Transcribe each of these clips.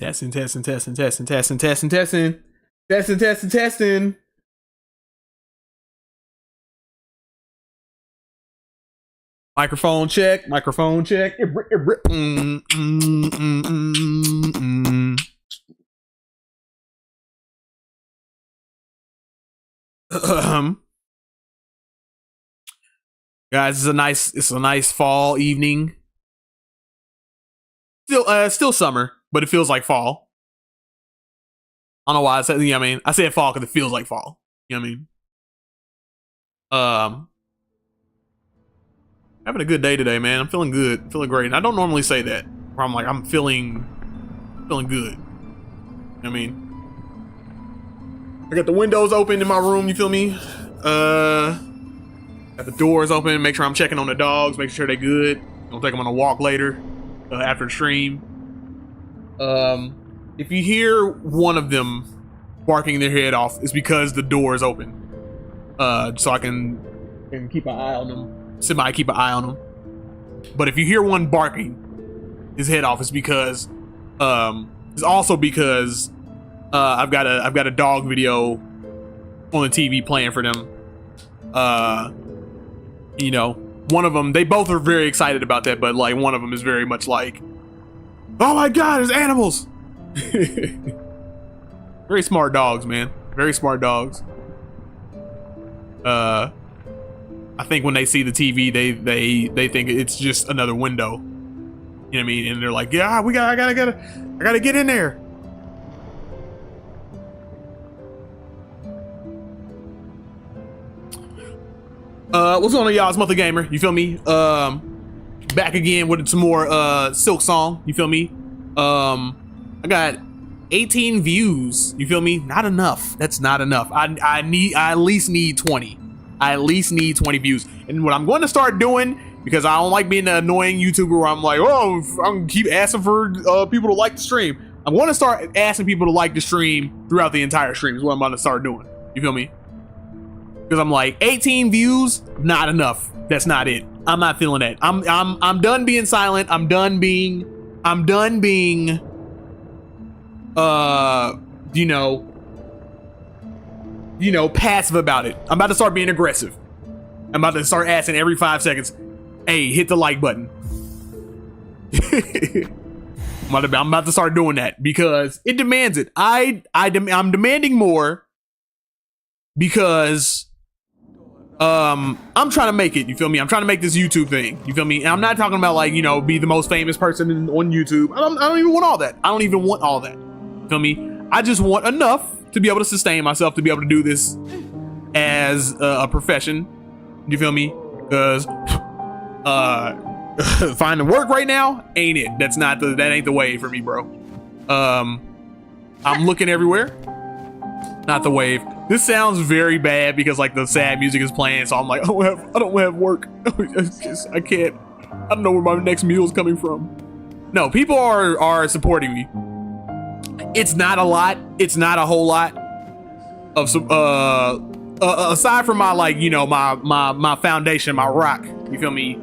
Testing, testing, testing, testing, testing, testing, testing, testing, testing, testing. Microphone check, microphone check. Guys, it's a nice fall evening. Still summer, but it feels like fall. I don't know why I said, you know what I mean? I said fall because it feels like fall. You know what I mean? Having a good day today, man. I'm feeling good, feeling great. And I don't normally say that. Where I'm like, I'm feeling good. You know what I mean? I got the windows open in my room, you feel me? Got the doors open, make sure I'm checking on the dogs, making sure they're good. Gonna take them on a walk later, after the stream. If you hear one of them barking their head off, it's because the door is open. So I can keep an eye on them. Somebody keep an eye on them. But if you hear one barking his head off, it's because it's also because I've got a dog video on the TV playing for them. You know, one of them, they both are very excited about that, but like one of them is very much like, oh my god, there's animals. Very smart dogs, man. Very smart dogs. I think when they see the TV, they think it's just another window. You know what I mean? And they're like, yeah, I gotta get in there. What's going on, y'all? It's Monthly Gamer. You feel me? Back again with some more Silksong. You feel me? I got 18 views. You feel me? Not enough. That's not enough. I at least need 20. I at least need 20 views. And what I'm going to start doing, because I don't like being the annoying YouTuber where I'm like, oh, I'm gonna keep asking for people to like the stream. I'm going to start asking people to like the stream throughout the entire stream is what I'm going to start doing. You feel me? Because I'm like, 18 views, not enough. That's not it. I'm not feeling that. I'm done being silent. I'm done being passive about it. I'm about to start being aggressive. I'm about to start asking every 5 seconds, hey, hit the like button. I'm about to start doing that because it demands it. I'm demanding more because I'm trying to make it. You feel me? I'm trying to make this YouTube thing. You feel me? And I'm not talking about like, be the most famous person on YouTube. I don't even want all that. I don't even want all that. You feel me? I just want enough to be able to sustain myself, to be able to do this as a profession. You feel me? Because finding work right now ain't it. That ain't the way for me, bro. I'm looking everywhere. Not the wave. This sounds very bad because like the sad music is playing, so I'm like, I don't have work. I can't. I don't know where my next meal is coming from. No, people are supporting me. It's not a lot. It's not a whole lot of aside from my like my foundation, my rock. You feel me?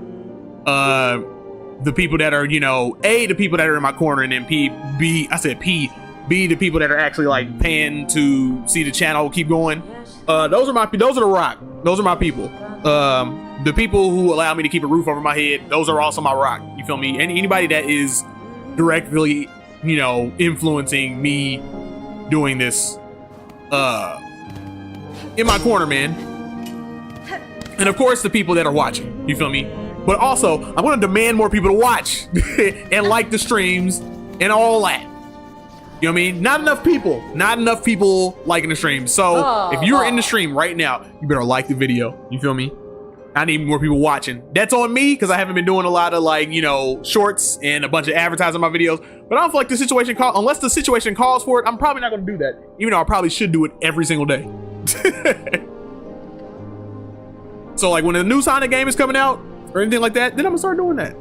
The people that are the people that are in my corner, and then B, the people that are actually like paying to see the channel keep going. Those are the rock. Those are my people. The people who allow me to keep a roof over my head, those are also my rock. You feel me? And anybody that is directly influencing me doing this in my corner, man. And of course the people that are watching, you feel me? But also I'm gonna demand more people to watch and like the streams and all that. You know what I mean? Not enough people liking the stream. So if you're in the stream right now, you better like the video. You feel me? I need more people watching. That's on me because I haven't been doing a lot of like, shorts and a bunch of advertising on my videos. But I don't feel like the situation unless the situation calls for it, I'm probably not going to do that. Even though I probably should do it every single day. So like when a new Sonic game is coming out or anything like that, then I'm gonna start doing that.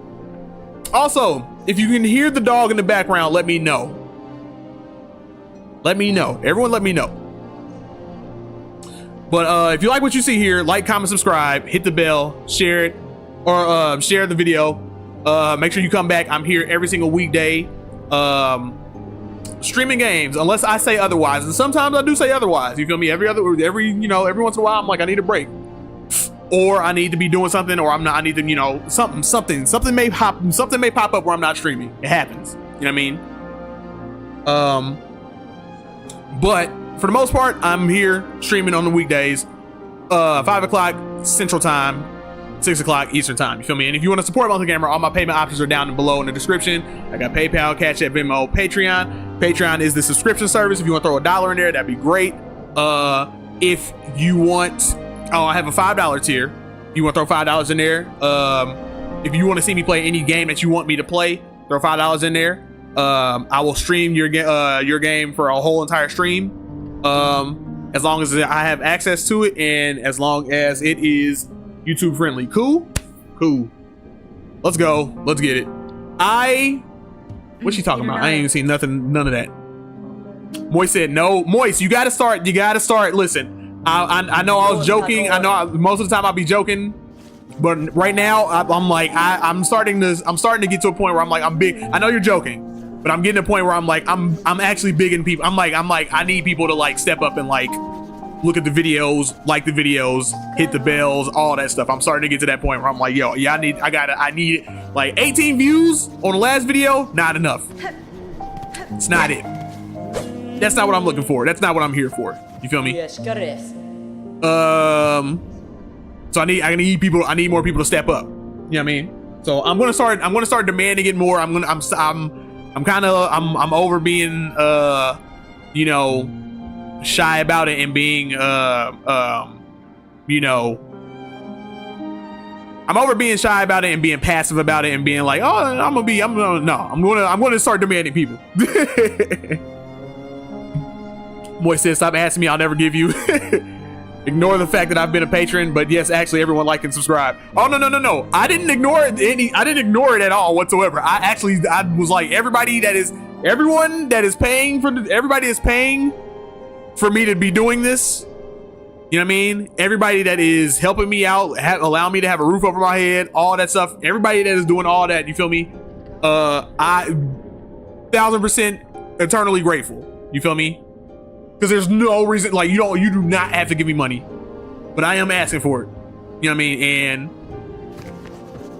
Also, if you can hear the dog in the background, let me know. Let me know. Everyone let me know. But if you like what you see here, like, comment, subscribe, hit the bell, share it, or share the video. Make sure you come back. I'm here every single weekday. streaming games unless I say otherwise, and sometimes I do say otherwise. You feel me? Every you know, every once in a while I'm like, I need a break, or I need to be doing something, or I'm not. I need to, you know, something may pop up where I'm not streaming. It happens. You know what I mean? But for the most part, I'm here streaming on the weekdays, 5 o'clock Central Time, 6 o'clock Eastern Time. You feel me? And if you want to support Monthly Gamer, all my payment options are down below in the description. I got PayPal, Cash App, Venmo, Patreon. Patreon is the subscription service. If you want to throw $1 in there, that'd be great. If you want, I have a $5 tier. You want to throw $5 in there. If you want to see me play any game that you want me to play, throw $5 in there. I will stream your game for a whole entire stream. As long as I have access to it, and as long as it is YouTube friendly. Cool. Let's go. Let's get it. What's she talking about? I ain't even seen nothing, none of that. Moist said no. Moist, you gotta start. Listen, I know I was joking. I know most of the time I'll be joking, but right now I'm starting to get to a point where I'm like, I'm big. I know you're joking, but I'm getting to a point where I'm like, I'm actually big in people. I'm like, I need people to like step up and like look at the videos, like the videos, hit the bells, all that stuff. I'm starting to get to that point where I'm like, yo, yeah, I need like 18 views on the last video. Not enough. It's not it. That's not what I'm looking for. That's not what I'm here for. You feel me? So I need people. I need more people to step up. You know what I mean? So I'm gonna start demanding it more. I'm over being you know, shy about it and being you know, I'm over being shy about it and being passive about it and being like, oh, I'm gonna start demanding people. Moist says, stop asking me, I'll never give you. Ignore the fact that I've been a patron, but yes, actually everyone like and subscribe. Oh no. I didn't ignore it at all whatsoever. I was like, everybody that is paying for me to be doing this. You know what I mean? Everybody that is helping me out, allow me to have a roof over my head, all that stuff. Everybody that is doing all that, you feel me? I 1000% eternally grateful. You feel me? Because there's no reason, like, you do not have to give me money, but I am asking for it. You know what I mean? And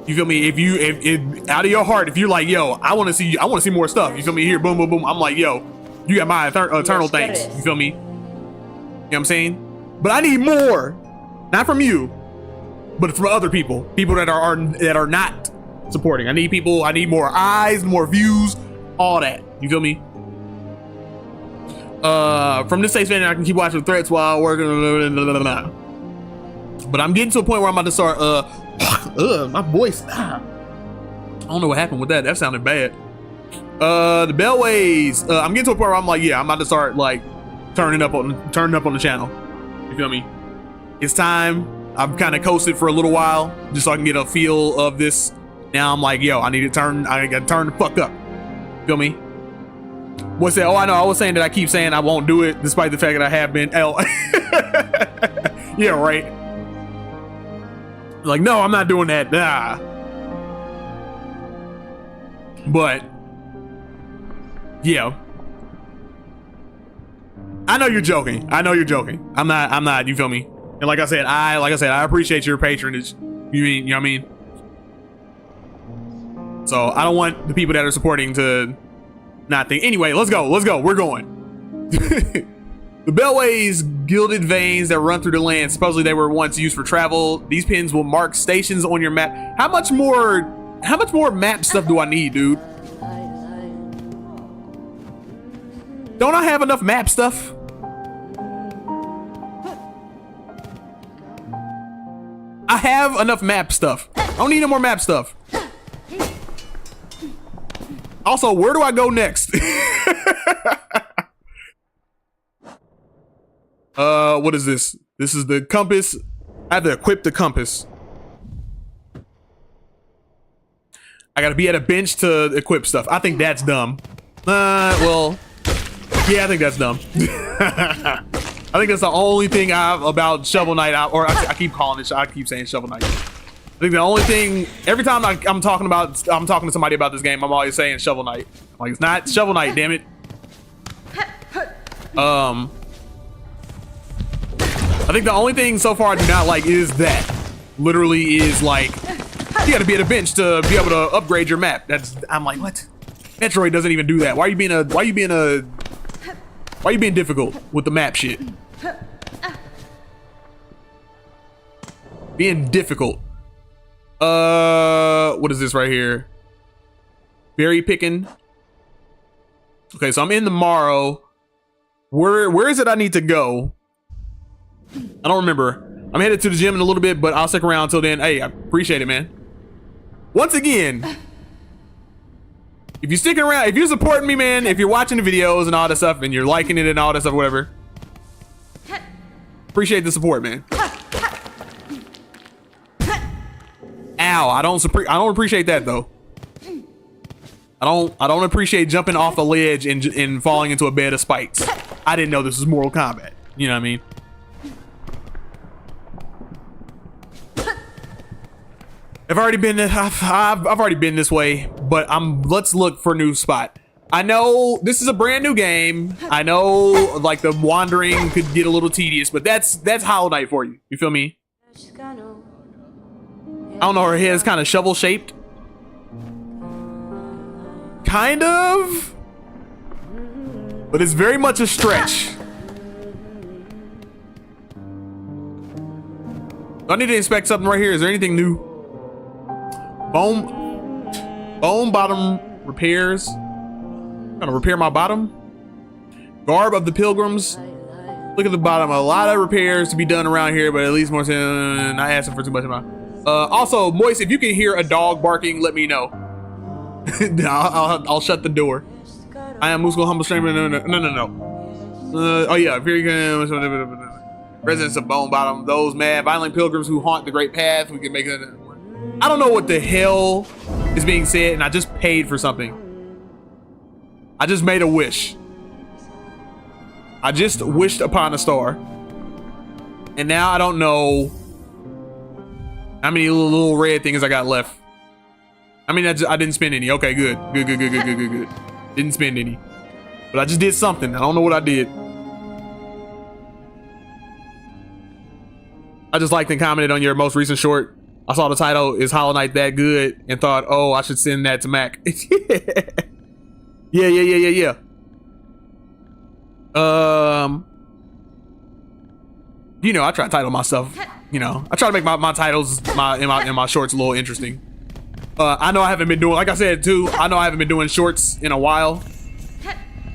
you feel me? If out of your heart, if you're like, yo, I want to see more stuff. You feel me? Here, boom, boom, boom. I'm like, yo, you got my eternal thanks. You feel me? You know what I'm saying? But I need more, not from you, but from other people that are not supporting. I need more eyes, more views, all that. You feel me? From this safe I can keep watching threats while working. But I'm getting to a point where I'm about to start. My voice. I don't know what happened with that. That sounded bad. The bellways. I'm getting to a point where I'm like, yeah, I'm about to start like turning up on the channel. You feel me? It's time. I've kind of coasted for a little while just so I can get a feel of this. Now I'm like, yo, I gotta turn the fuck up. Feel me? What's that? Oh, I know. I was saying that I keep saying I won't do it, despite the fact that I have been. Yeah, right. Like, no, I'm not doing that. Nah. But yeah, I know you're joking. I'm not. You feel me? And like I said, I appreciate your patronage. You know what I mean? So I don't want the people that are supporting to not think. Anyway, let's go. We're going. The Beltways, gilded veins that run through the land. Supposedly they were once used for travel. These pins will mark stations on your map. How much more map stuff do I need, dude? Don't I have enough map stuff? I have enough map stuff. I don't need no more map stuff. Also, where do I go next? What is this? This is the compass. I have to equip the compass. I gotta be at a bench to equip stuff. I think that's dumb. Well, yeah, I think that's dumb. I think that's the only thing about Shovel Knight, I keep calling it. I keep saying Shovel Knight. I think the only thing, every time I'm talking to somebody about this game, I'm always saying Shovel Knight. I'm like, it's not Shovel Knight, damn it. I think the only thing so far I do not like is that. Literally is like, you gotta be at a bench to be able to upgrade your map. I'm like, what? Metroid doesn't even do that. Why are you being difficult with the map shit? Being difficult. What is this right here? Berry picking. Okay, so I'm in tomorrow. Where is it I need to go? I don't remember. I'm headed to the gym in a little bit, but I'll stick around until then. Hey, I appreciate it, man. Once again, if you're sticking around, if you're supporting me, man, if you're watching the videos and all that stuff, and you're liking it and all that stuff, whatever, appreciate the support, man. Ow! I don't appreciate that though. I don't appreciate jumping off a ledge and falling into a bed of spikes. I didn't know this was Mortal Kombat. You know what I mean? I've already been this way, but let's look for a new spot. I know this is a brand new game. I know like the wandering could get a little tedious, but that's Hollow Knight for you. You feel me? I don't know, her head is kind of shovel shaped. Kind of. But it's very much a stretch. Do I need to inspect something right here? Is there anything new? Bone bottom repairs. I'm gonna repair my bottom. Garb of the pilgrims. Look at the bottom. A lot of repairs to be done around here, but at least more than not asking for too much amount. Also, Moist, if you can hear a dog barking, let me know. I'll shut the door. I am Muscle Humble Streamer. No. Oh yeah, very good. Residents of Bone Bottom, those mad violent pilgrims who haunt the Great Path. We can make it. I don't know what the hell is being said, and I just paid for something. I just made a wish. I just wished upon a star, and now I don't know how many little red things I got left. I mean, I didn't spend any. Okay, good. Didn't spend any, but I just did something. I don't know what I did. I just liked and commented on your most recent short. I saw the title, "Is Hollow Knight that good?" and thought, oh, I should send that to Mac. Yeah. You know, I try to title myself. You know, I try to make my titles in my shorts a little interesting. I know I haven't been doing, like I said too, I know I haven't been doing shorts in a while.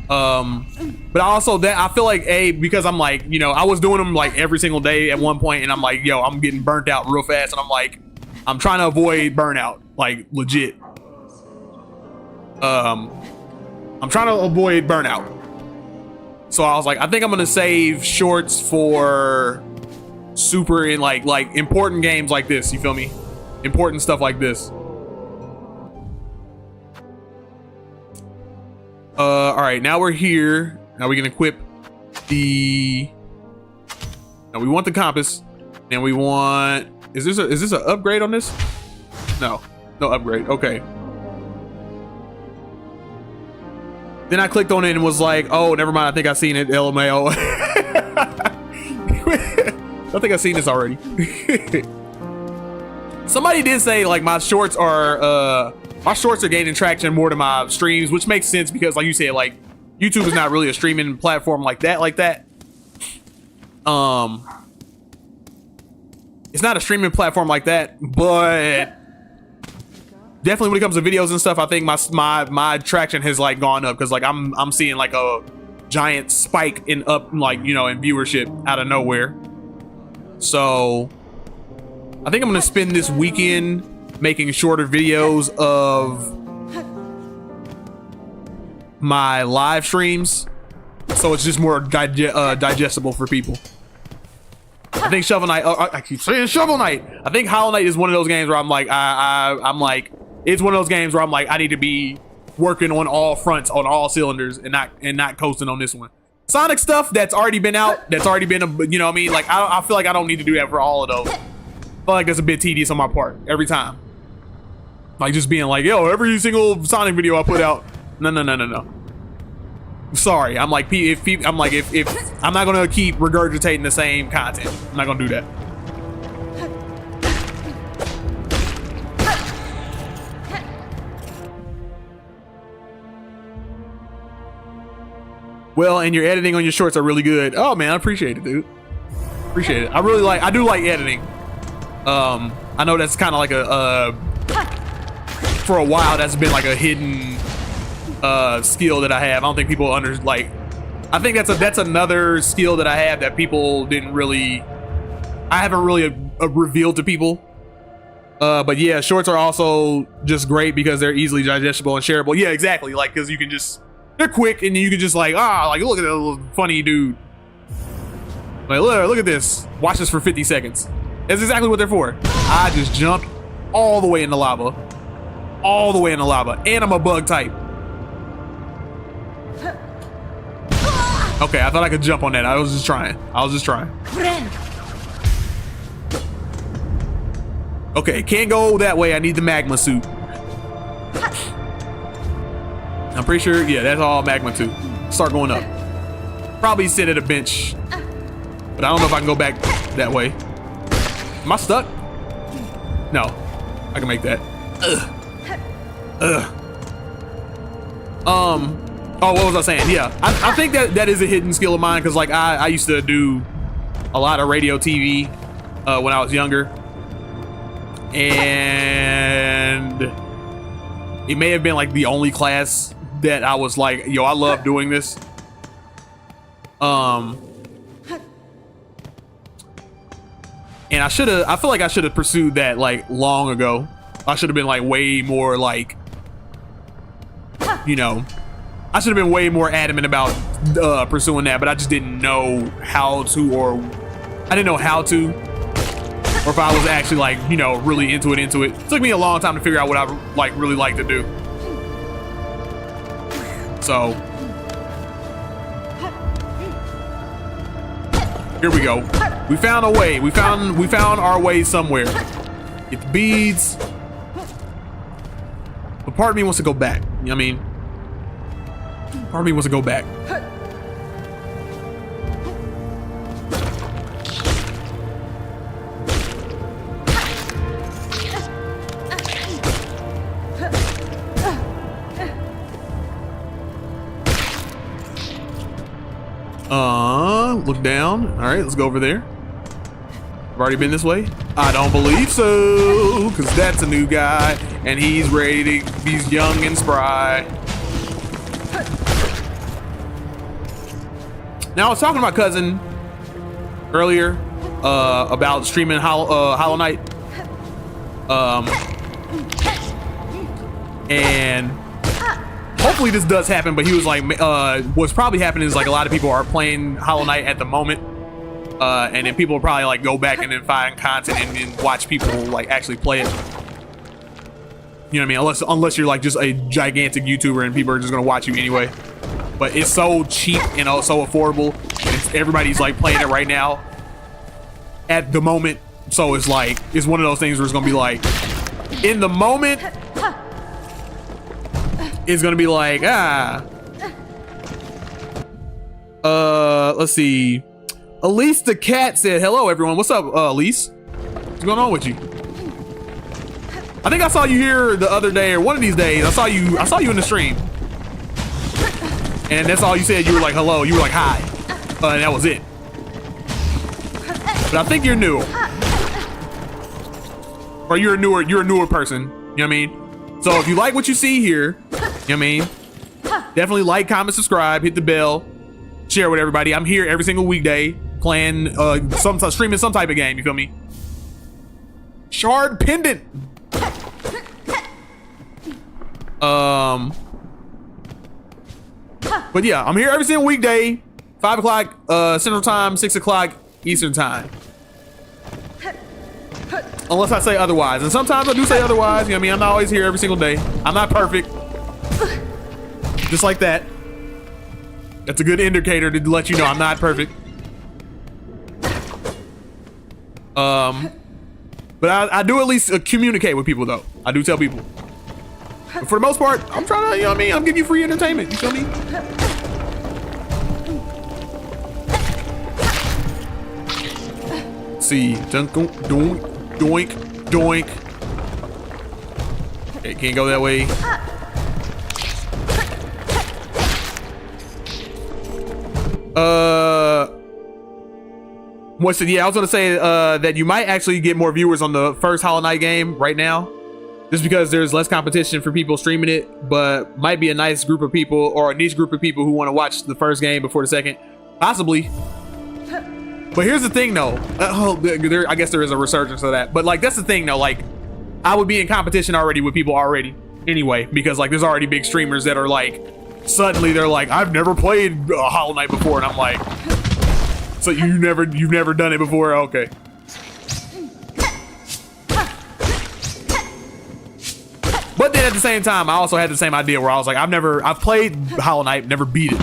But also that I feel like because I'm like, you know, I was doing them like every single day at one point, and I'm like, yo, I'm getting burnt out real fast, and I'm like, I'm trying to avoid burnout, like legit. I'm trying to avoid burnout. So I was like, I think I'm gonna save shorts for super in like important games like this. You feel me? Important stuff like this. All right, now we're here. Now we can equip the. Now we want the compass, and we want. Is this an upgrade on this? No upgrade. Okay. Then I clicked on it and was like, oh, never mind. I think I've seen it. LMAO. I think I've seen this already. Somebody did say like my shorts are gaining traction more than my streams, which makes sense because like you said, like YouTube is not really a streaming platform like that. It's not a streaming platform like that, but definitely when it comes to videos and stuff, I think my traction has like gone up because like I'm seeing like a giant spike in viewership out of nowhere. So I think I'm gonna spend this weekend making shorter videos of my live streams, so it's just more digestible for people. I think Shovel Knight. I keep saying Shovel Knight. I think Hollow Knight is one of those games where I'm like, I'm like, it's one of those games where I'm like, I need to be working on all fronts, on all cylinders, and not coasting on this one. Sonic stuff that's already been out, that's already been you know what I mean? Like I feel like I don't need to do that for all of those. I feel like that's a bit tedious on my part every time. Like just being like, yo, every single Sonic video I put out. No. sorry. I'm like, if I'm not gonna keep regurgitating the same content. I'm not gonna do that. Well, and your editing on your shorts are really good. Oh man, I appreciate it, dude. Appreciate it. I do like editing. I know that's kind of like for a while that's been like a hidden skill that I have. I don't think people I think that's another skill that I have that people I haven't really revealed to people. But yeah, shorts are also just great because they're easily digestible and shareable. Yeah, exactly. Like, cause you can they're quick and you can just look at that little funny dude. Like, look at this. Watch this for 50 seconds. That's exactly what they're for. I just jumped all the way in the lava. All the way in the lava. And I'm a bug type. Okay, I thought I could jump on that. I was just trying. Okay, can't go that way. I need the magma suit. I'm pretty sure, yeah, that's all magma suit. Start going up. Probably sit at a bench. But I don't know if I can go back that way. Am I stuck? No. I can make that. Oh, what was I saying? Yeah. I think that is a hidden skill of mine because like I used to do a lot of radio TV when I was younger. And it may have been like the only class that I was like, yo, I love doing this. And I feel like I should have pursued that like long ago. I should have been like way more like, you know, I should have been way more adamant about pursuing that, but I just didn't know how to, or I didn't know how to, or if I was actually like, you know, really into it. It took me a long time to figure out what I like really like to do. So here we go. We found a way. We found our way somewhere. Get the beads. But part of me wants to go back. You know what I mean? Part of me wants to go back. Look down. All right, let's go over there. I've already been this way. I don't believe so, because that's a new guy, and he's ready to be young and spry. Now, I was talking to my cousin earlier about streaming Hollow Knight. And hopefully this does happen, but he was like, what's probably happening is like a lot of people are playing Hollow Knight at the moment. And then people will probably like go back and then find content and then watch people like actually play it. You know what I mean? Unless you're like just a gigantic YouTuber and people are just gonna watch you anyway. But it's so cheap and so affordable. Everybody's like playing it right now at the moment. So it's like, it's one of those things where it's gonna be like, in the moment, it's gonna be like, let's see. Elise the cat said, hello everyone. What's up, Elise? What's going on with you? I think I saw you here the other day or one of these days. I saw you in the stream. And that's all you said. You were like, hello. You were like, hi. And that was it. But I think you're new. Or you're a newer person. You know what I mean? So if you like what you see here, you know what I mean? Definitely like, comment, subscribe, hit the bell, share with everybody. I'm here every single weekday playing streaming some type of game, you feel me? Shard pendant. But yeah, I'm here every single weekday, 5 o'clock Central Time, 6 o'clock Eastern Time. Unless I say otherwise. And sometimes I do say otherwise, you know what I mean? I'm not always here every single day. I'm not perfect. Just like that. That's a good indicator to let you know I'm not perfect. But I do at least communicate with people though. I do tell people. But for the most part, I'm trying to, you know what I mean? I'm giving you free entertainment, you feel me? Let's see. Dunk, doink, doink, doink. Okay, can't go that way. What's it? Yeah, I was gonna say that you might actually get more viewers on the first Hollow Knight game right now, just because there's less competition for people streaming it, but might be a nice group of people or a niche group of people who want to watch the first game before the second, possibly. But here's the thing, though. I guess there is a resurgence of that, but like that's the thing, though. Like, I would be in competition already with people already anyway, because like there's already big streamers that are like, suddenly they're like, I've never played Hollow Knight before, and I'm like, so you've never done it before? Okay. But then at the same time, I also had the same idea where I was like, I've played Hollow Knight, never beat it.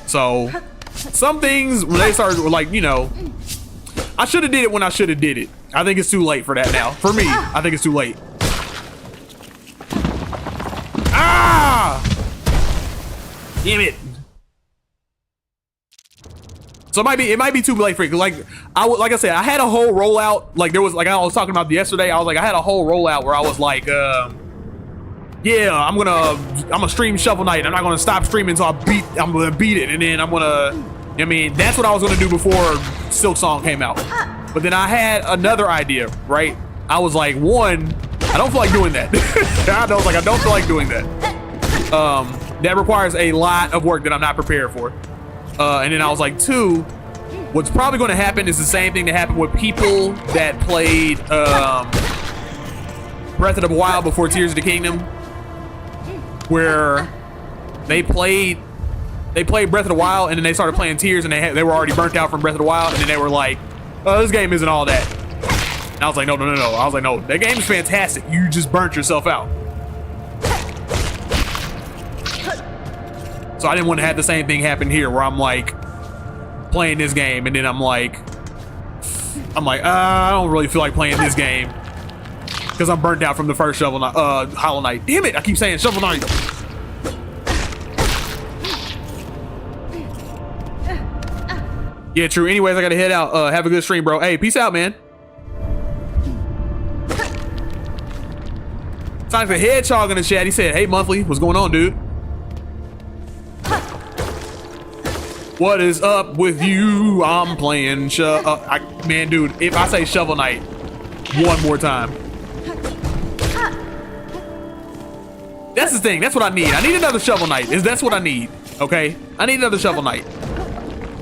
So some things when they started like, you know, I should have did it when I should have did it. I think it's too late for that now. For me, I think it's too late. Ah! Damn it. So it might be too late for it. Like I said, I had a whole rollout. Like there was, like I was talking about yesterday. I was like, I had a whole rollout where I was like, yeah, I'm gonna stream Shovel Knight. I'm not gonna stop streaming until I'm gonna beat it, and then I'm gonna. I mean, that's what I was gonna do before Silksong came out. But then I had another idea, right? I was like, one, I don't feel like doing that. I don't feel like doing that. That requires a lot of work that I'm not prepared for. And then I was like, two, what's probably going to happen is the same thing that happened with people that played Breath of the Wild before Tears of the Kingdom, where they played Breath of the Wild and then they started playing Tears and they were already burnt out from Breath of the Wild, and then they were like, oh, this game isn't all that. And I was like, no. I was like, no, that game is fantastic. You just burnt yourself out. So I didn't want to have the same thing happen here where I'm like playing this game and then I'm like, I don't really feel like playing this game because I'm burnt out from the first Hollow Knight. Damn it, I keep saying Shovel Knight. Yeah, true. Anyways, I gotta head out. Have a good stream, bro. Hey, peace out, man. Sonic the Hedgehog in the chat. He said, hey, Monthly, what's going on, dude? What is up with you? I'm playing man, dude, if I say Shovel Knight one more time. That's the thing. That's what I need. I need another Shovel Knight. That's what I need. Okay? I need another Shovel Knight.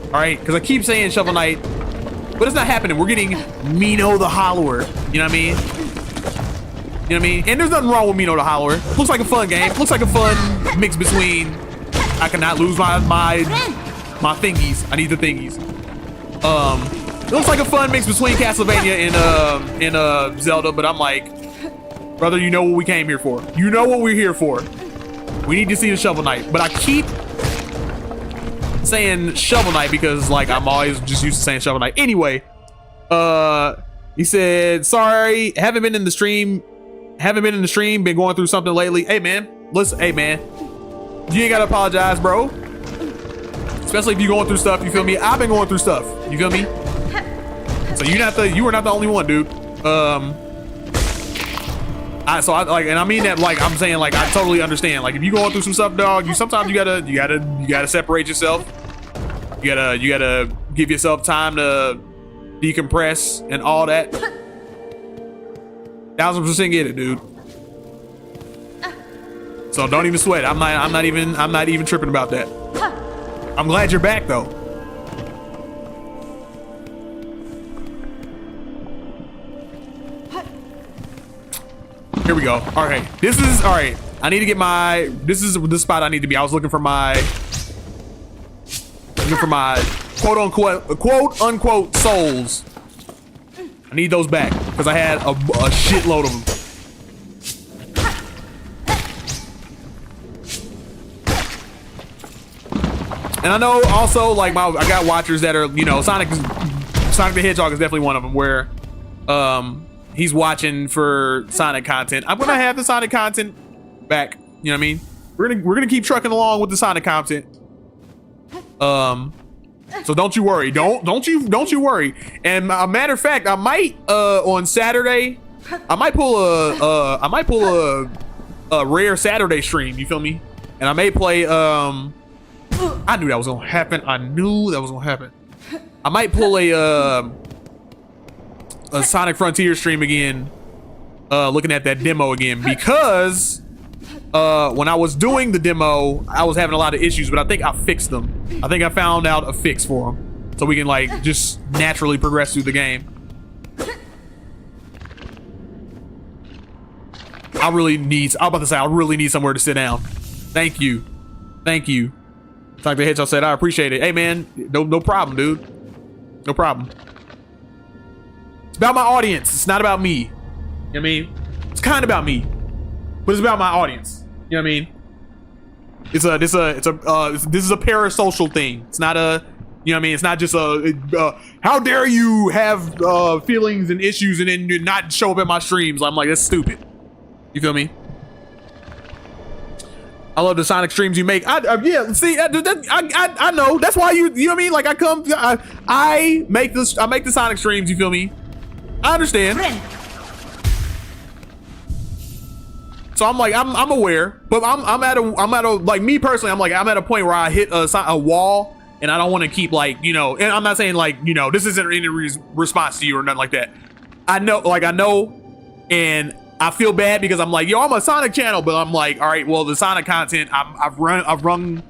Alright? Because I keep saying Shovel Knight, but it's not happening. We're getting Mino the Hollower. You know what I mean? You know what I mean? And there's nothing wrong with Mino the Hollower. Looks like a fun game. Looks like a fun mix between I cannot lose my thingies. I need the thingies. It looks like a fun mix between Castlevania and Zelda, but I'm like, brother, you know what we came here for. You know what we're here for. We need to see the Shovel Knight. But I keep saying Shovel Knight because like I'm always just used to saying Shovel Knight. Anyway, he said, sorry, haven't been in the stream, been going through something lately. Hey man, listen, hey man, you ain't gotta apologize, bro. Especially if you're going through stuff, you feel me? I've been going through stuff, you feel me? So you were not the only one, dude. And I mean that like I'm saying, like I totally understand. Like if you going through some stuff, dog, sometimes you gotta separate yourself. You gotta give yourself time to decompress and all that. 1000% get it, dude. So don't even sweat. I'm not even tripping about that. I'm glad you're back though. Here we go. Okay, all right. I need to get this is the spot I need to be. I was looking for my quote unquote souls. I need those back because I had a shitload of them. And I know also like I got watchers that are, you know, Sonic the Hedgehog is definitely one of them where he's watching for Sonic content. I'm gonna have the Sonic content back. You know what I mean? We're gonna keep trucking along with the Sonic content. So don't you worry. Don't you worry. And a matter of fact, I might on Saturday, I might pull a rare Saturday stream. You feel me? And I may play. I knew that was gonna happen. I might pull a Sonic Frontier stream again, looking at that demo again, because when I was doing the demo, I was having a lot of issues, but I think I fixed them. I think I found out a fix for them, so we can like just naturally progress through the game. I really need somewhere to sit down. Thank you. Like the Hedgehog said, I appreciate it. Hey man, no problem, dude. No problem. It's about my audience. It's not about me. You know what I mean? It's kind of about me, but it's about my audience. You know what I mean? This is a parasocial thing. It's not a, you know what I mean? It's not just how dare you have feelings and issues and then not show up at my streams. I'm like, that's stupid. You feel me? I love the Sonic streams you make. Yeah, see, I know. That's why you know what I mean? Like I make the Sonic streams, you feel me? I understand. So I'm like, I'm aware, but I'm at a like, me personally, I'm at a point where I hit a wall and I don't want to keep, like, you know, and I'm not saying like, you know, this isn't any response to you or nothing like that. I know, and I feel bad because I'm like, yo, I'm a Sonic channel, but I'm like, all right, well, the Sonic content, I've run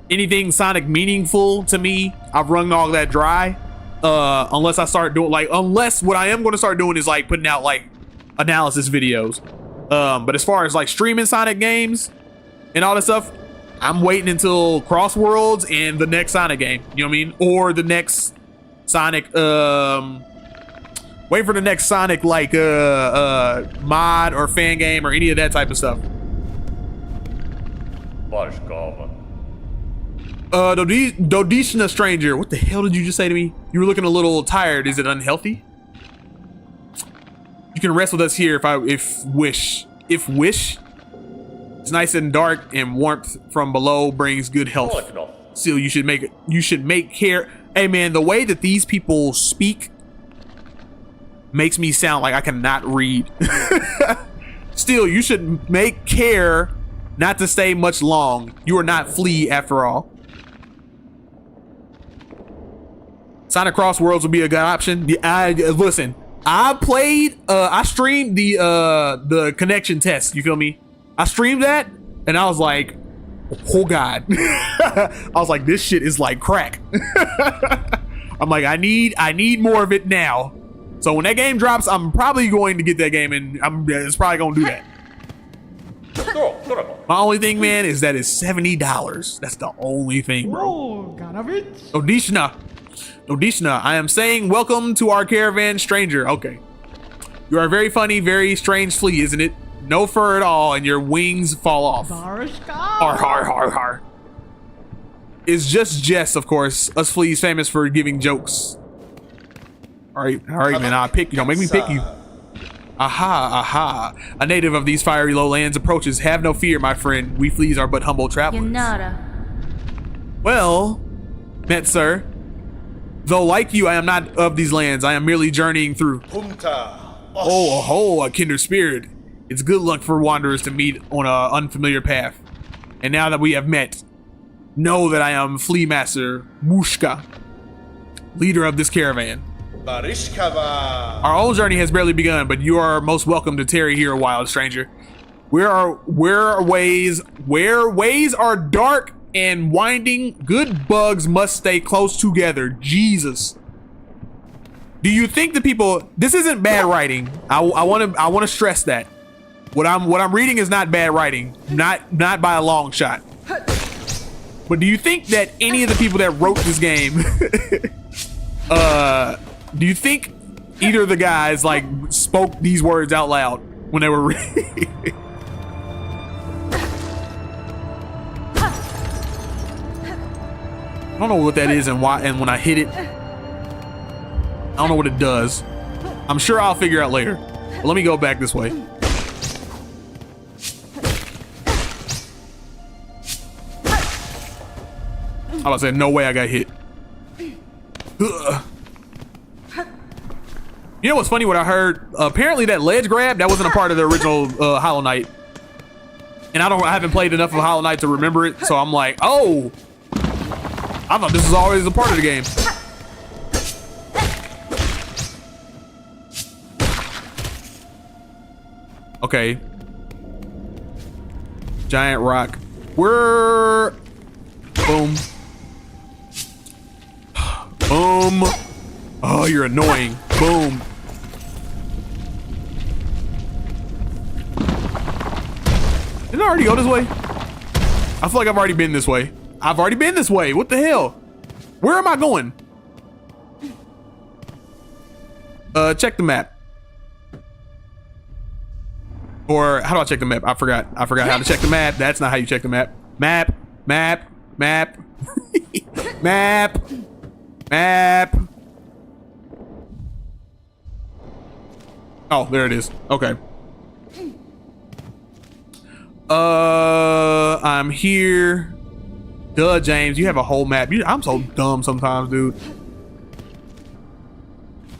anything Sonic meaningful to me, I've run all that dry. Unless I start doing unless what I am going to start doing is like putting out like analysis videos. But as far as like streaming Sonic games and all that stuff, I'm waiting until Crossworlds and the next Sonic game, you know what I mean? Or the next Sonic, wait for the next Sonic like mod or fan game or any of that type of stuff. Dodishna Stranger, what the hell did you just say to me? You were looking a little tired. Is it unhealthy? You can rest with us here if wish. It's nice and dark, and warmth from below brings good health. Still, you should make care. Hey man, the way that these people speak makes me sound like I cannot read. Still, you should make care not to stay much long. You are not Flea after all. Sonic Crossworlds would be a good option. Listen, I streamed the connection test. You feel me? I streamed that, and I was like, oh god. I was like, this shit is like crack. I'm like, I need more of it now. So when that game drops, I'm probably going to get that game, and it's probably gonna do that. My only thing, man, is that it's $70. That's the only thing, bro. Odishna, I am saying welcome to our caravan, stranger. Okay. You are very funny, very strange flea, isn't it? No fur at all, and your wings fall off. Har, har, har, har. It's just Jess, of course. Us fleas famous for giving jokes. All right, man. I'll pick you. Don't make me pick you. Aha. A native of these fiery lowlands approaches. Have no fear, my friend. We fleas are but humble travelers. Well, met sir. Though like you, I am not of these lands. I am merely journeying through. Oh, a kindred spirit. It's good luck for wanderers to meet on an unfamiliar path. And now that we have met, know that I am Flea Master Mushka, leader of this caravan. Our own journey has barely begun, but you are most welcome to tarry here a while, stranger. Where ways are dark and winding, good bugs must stay close together. Jesus. Do you think the people? This isn't bad writing. I want to stress that. What I'm reading is not bad writing, not by a long shot. But do you think that any of the people that wrote this game, do you think either of the guys like spoke these words out loud when they were reading? I don't know what that is and why, and when I hit it, I don't know what it does. I'm sure I'll figure out later. But let me go back this way. I was saying, no way I got hit. Ugh. You know what's funny? What I heard, apparently that ledge grab, that wasn't a part of the original Hollow Knight. And I haven't played enough of Hollow Knight to remember it, so I'm like, oh, I thought this was always a part of the game. Okay. Giant rock. We're... Boom. Boom. Oh, you're annoying. Boom. Didn't I already go this way? I feel like I've already been this way. I've already been this way. What the hell? Where am I going? Check the map. Or how do I check the map? I forgot how to check the map. That's not how you check the map. Map. Map. Oh, there it is. Okay. I'm here. Duh, James, you have a whole map. I'm so dumb sometimes, dude.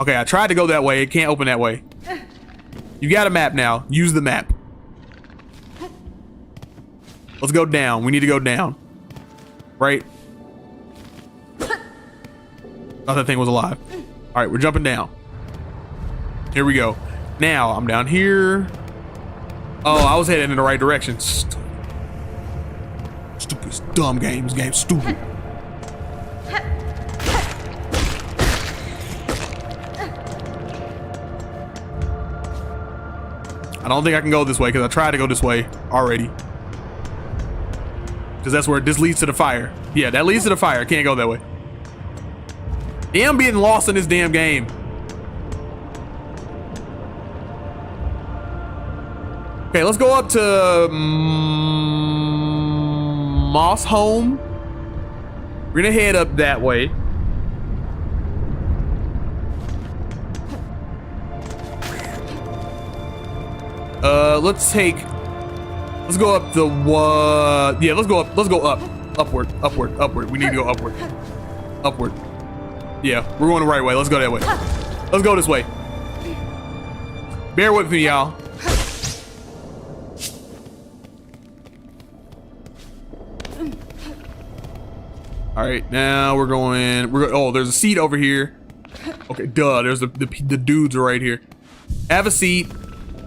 Okay, I tried to go that way. It can't open that way. You got a map now. Use the map. Let's go down. We need to go down. Right? Oh, that thing was alive. All right, we're jumping down. Here we go. Now, I'm down here. Oh, I was heading in the right direction. Stupid, dumb games. Game stupid. I don't think I can go this way because I tried to go this way already. Because that's where this leads to the fire. Yeah, that leads to the fire. Can't go that way. Damn, being lost in this damn game. Okay, let's go up to Moss Home. We're gonna head up that way. Let's go up the yeah, let's go upward. We need to go upward. Yeah, we're going the right way. Let's go that way. Let's go this way. Bear with me, y'all. All right, now we're going. Oh, there's a seat over here. Okay, duh. There's the dudes are right here. Have a seat.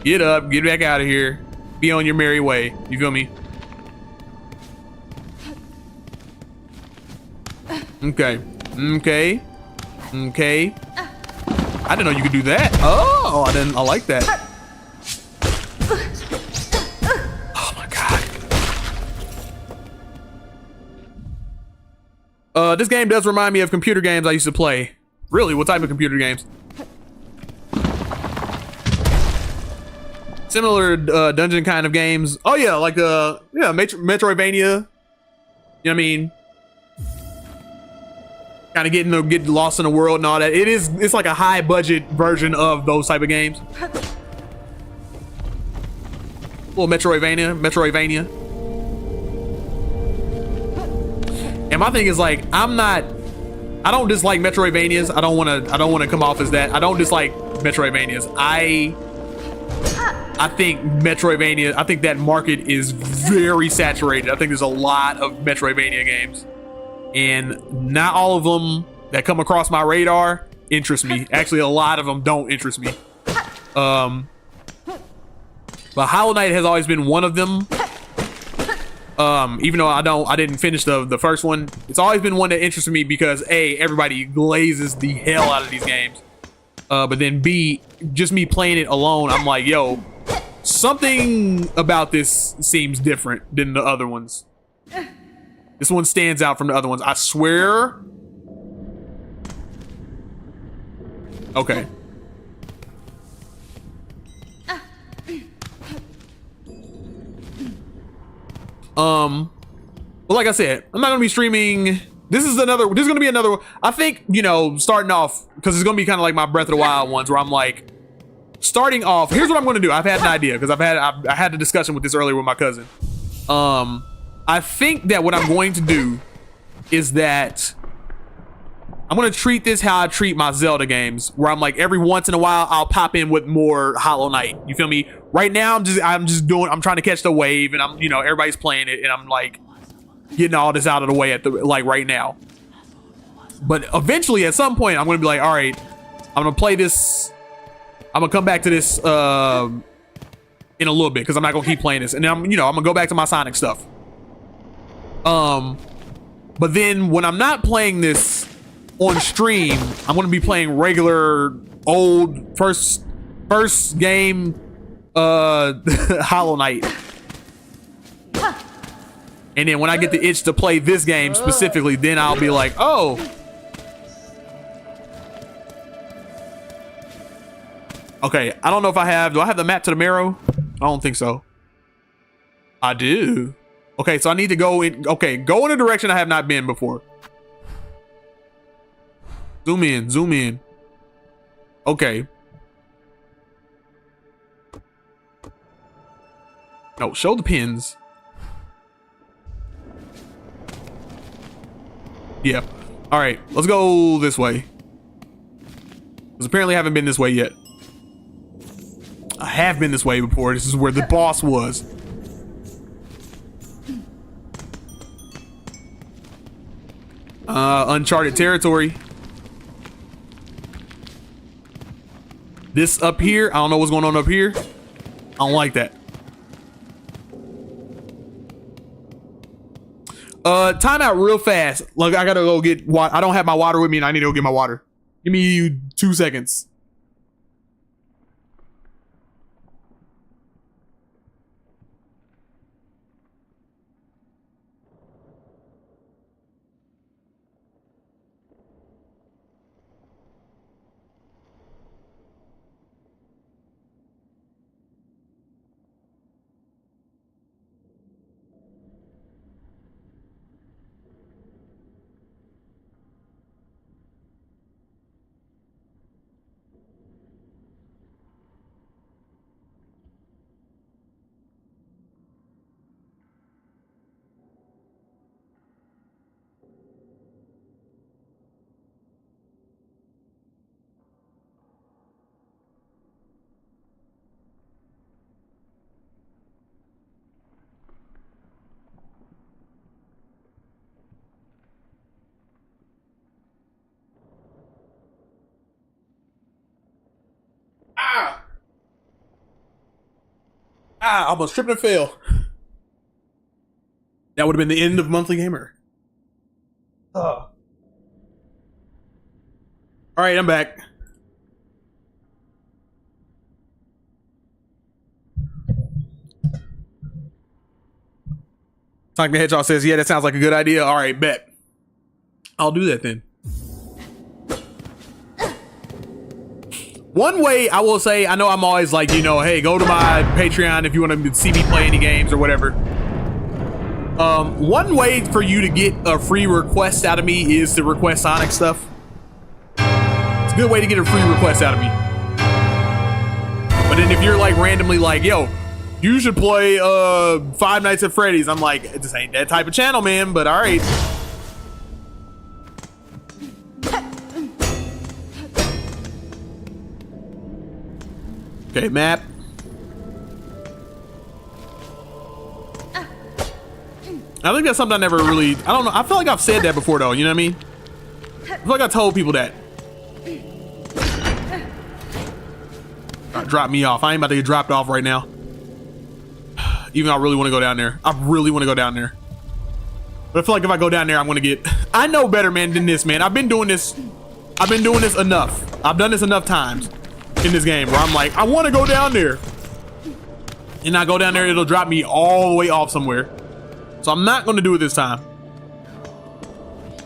Get up. Get back out of here. Be on your merry way. You feel me? Okay. I didn't know you could do that. Oh, I like that. Oh my god. This game does remind me of computer games I used to play. Really, what type of computer games? Similar dungeon kind of games. Oh yeah, like Metroidvania. You know what I mean? Kind of getting lost in the world and all that. It's like a high budget version of those type of games. Little Metroidvania. And my thing is like, I don't dislike Metroidvanias. I don't want to come off as that. I don't dislike Metroidvanias. I think Metroidvania, I think that market is very saturated. I think there's a lot of Metroidvania games. And not all of them that come across my radar interest me. Actually, a lot of them don't interest me. But Hollow Knight has always been one of them. Even though I didn't finish the first one, it's always been one that interested me because A, everybody glazes the hell out of these games. But then B, just me playing it alone, I'm like, yo, something about this seems different than the other ones. This one stands out from the other ones. I swear. Okay. Well, like I said, I'm not gonna be streaming. This is gonna be another. I think, you know, starting off, because it's gonna be kind of like my Breath of the Wild ones, where I'm like, starting off. Here's what I'm gonna do. I've had an idea because I had a discussion with this earlier with my cousin. I think that what I'm going to do is that I'm gonna treat this how I treat my Zelda games, where I'm like every once in a while I'll pop in with more Hollow Knight. You feel me? Right now I'm trying to catch the wave, and I'm, you know, everybody's playing it, and I'm like getting all this out of the way at the right now. But eventually, at some point, I'm gonna be like, all right, I'm gonna play this. I'm gonna come back to this in a little bit, because I'm not gonna keep playing this, and then I'm gonna go back to my Sonic stuff. But then when I'm not playing this on stream, I'm gonna be playing regular old first game Hollow Knight. And then when I get the itch to play this game specifically, then I'll be like, oh. Okay, I don't know if do I have the map to the Marrow? I don't think so. I do. Okay, so I need to go in. Okay, go in a direction I have not been before. Zoom in, zoom in. Okay. No, show the pins. Yeah. All right, let's go this way. Because apparently I haven't been this way yet. I have been this way before. This is where the boss was. Uncharted territory. This up here, I don't know what's going on up here. I don't like that. Time out real fast. Look, I gotta go get water. I don't have my water with me, and I need to go get my water. Give me 2 seconds. I almost tripped and fell. That would have been the end of Monthly Gamer. All right, I'm back. Sonic the Hedgehog says, yeah, that sounds like a good idea. All right, bet. I'll do that then. One way I will say, I know I'm always like, hey, go to my Patreon if you want to see me play any games or whatever. One way for you to get a free request out of me is to request Sonic stuff. It's a good way to get a free request out of me. But then if you're like randomly like, yo, you should play Five Nights at Freddy's, I'm like, this ain't that type of channel, man, but all right. Okay, map. I think that's something I never really, I don't know. I feel like I've said that before though, you know what I mean? I feel like I told people that. Drop me off. I ain't about to get dropped off right now. Even though I really want to go down there. I really want to go down there. But I feel like if I go down there, I'm going to get, I know better, man, than this, man. I've been doing this enough. I've done this enough times in this game where I'm like, I want to go down there, and I go down there, it'll drop me all the way off somewhere. So I'm not going to do it this time.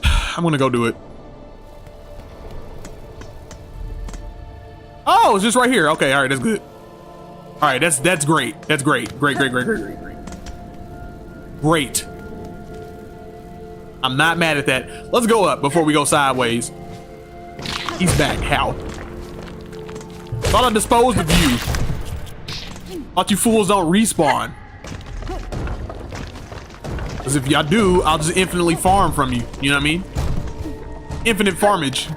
I'm going to go do it. Oh, it's just right here. Okay, all right, that's good. All right, that's great. That's great. Great. I'm not mad at that. Let's go up before we go sideways. He's back. How? Thought I disposed of you. Thought you fools don't respawn. Because if y'all do, I'll just infinitely farm from you. You know what I mean? infinite farmage.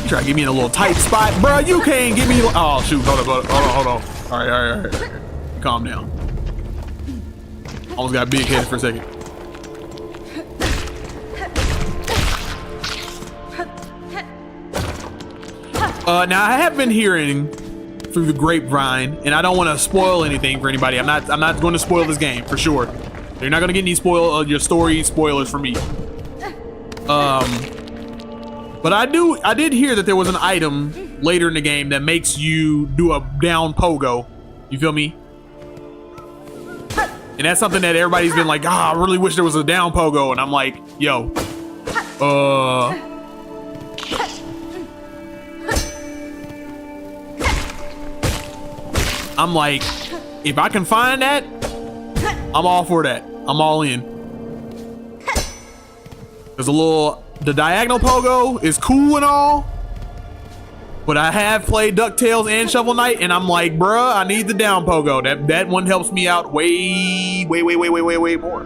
You try to get me in a little tight spot, bro. You can't get me. Oh shoot! Hold on. All right. Calm down. Almost got big headed for a second. Now I have been hearing through the grapevine, and I don't want to spoil anything for anybody. I'm not going to spoil this game for sure. You're not going to get any your story spoilers from me. But I did hear that there was an item later in the game that makes you do a down pogo. You feel me? And that's something that everybody's been like, I really wish there was a down pogo. And I'm like, yo, I'm like, if I can find that, I'm all for that. I'm all in. There's the diagonal pogo is cool and all, but I have played DuckTales and Shovel Knight, and I'm like, bruh, I need the down pogo. That one helps me out way more.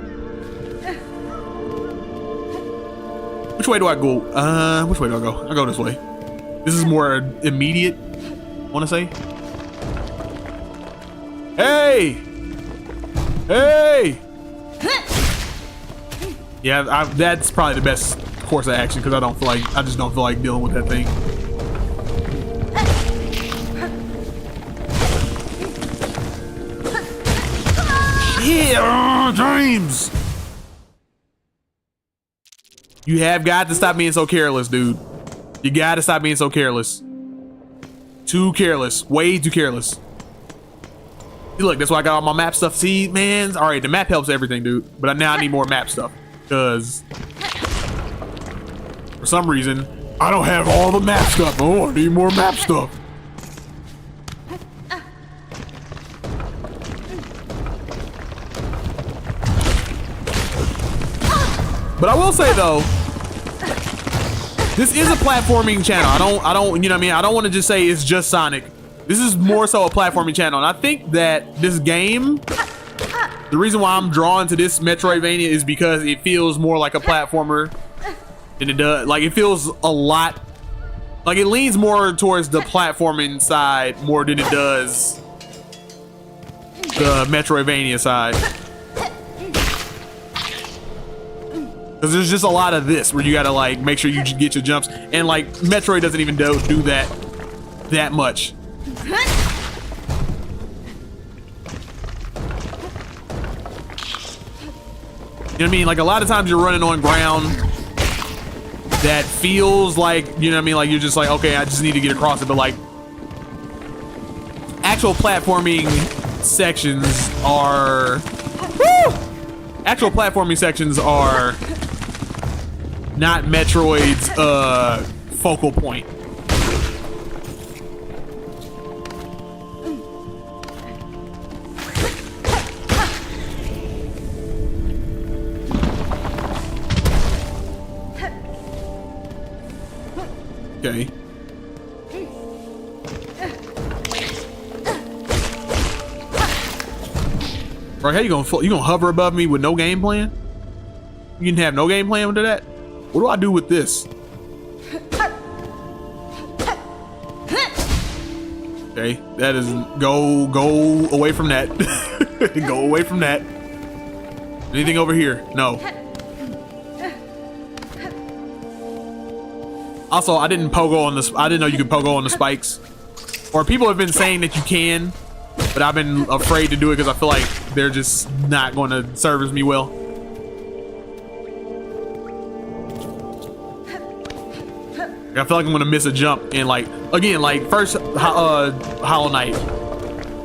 Which way do I go? Which way do I go? I go this way. This is more immediate, I want to say. Hey! Yeah, that's probably the best course of action because I just don't feel like dealing with that thing. Yeah, dreams. You have got to stop being so careless, dude. You got to stop being so careless. Too careless. Way too careless. Look, that's why I got all my map stuff. See, man, all right, the map helps everything, dude. But now I need more map stuff because for some reason I don't have all the map stuff. Oh, I need more map stuff. But I will say though, this is a platforming channel. I don't, you know what I mean? I don't want to just say it's just Sonic. This is more so a platforming channel. And I think that this game, the reason why I'm drawn to this Metroidvania is because it feels more like a platformer than it does. Like it feels a lot, like it leans more towards the platforming side more than it does the Metroidvania side. Because there's just a lot of this where you gotta like make sure you get your jumps, and like Metroid doesn't even do that much. You know what I mean? Like a lot of times you're running on ground that feels like, you know what I mean? Like you're just like, okay, I just need to get across it. But like actual platforming sections are, not Metroid's focal point. Okay. Bro, how you gonna hover above me with no game plan? You can have no game plan under that? What do I do with this? Okay, that is go away from that. Go away from that. Anything over here? No. Also, I didn't pogo on this. I didn't know you could pogo on the spikes. Or people have been saying that you can, but I've been afraid to do it because I feel like they're just not going to service me well. I feel like I'm gonna miss a jump, and like again, like first Hollow Knight,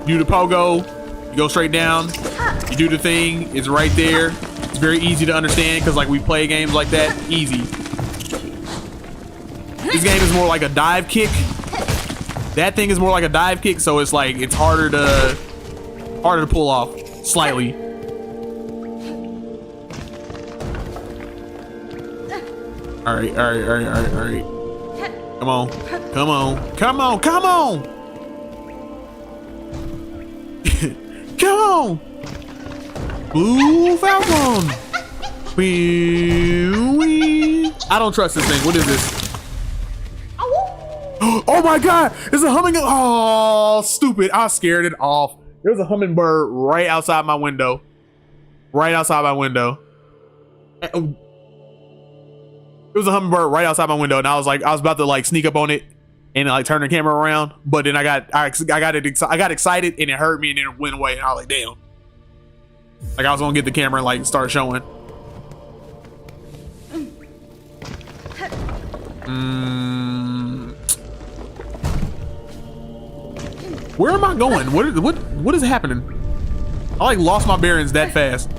do the pogo, you go straight down, you do the thing, it's right there. It's very easy to understand because like we play games like that, easy. This game is more like a dive kick. That thing is more like a dive kick, so it's like it's harder to pull off slightly. All right. Come on. Come on. Falcon. Blue Falcon. I don't trust this thing. What is this? Oh my God, it's a humming. Oh, stupid. I scared it off. There's a hummingbird right outside my window. Right outside my window. It was a hummingbird right outside my window, and I was about to like sneak up on it and like turn the camera around, but then I got excited and it hurt me and then it went away, and I was like, damn. Like I was gonna get the camera and like start showing. Where am I going? What is happening? I like lost my bearings that fast.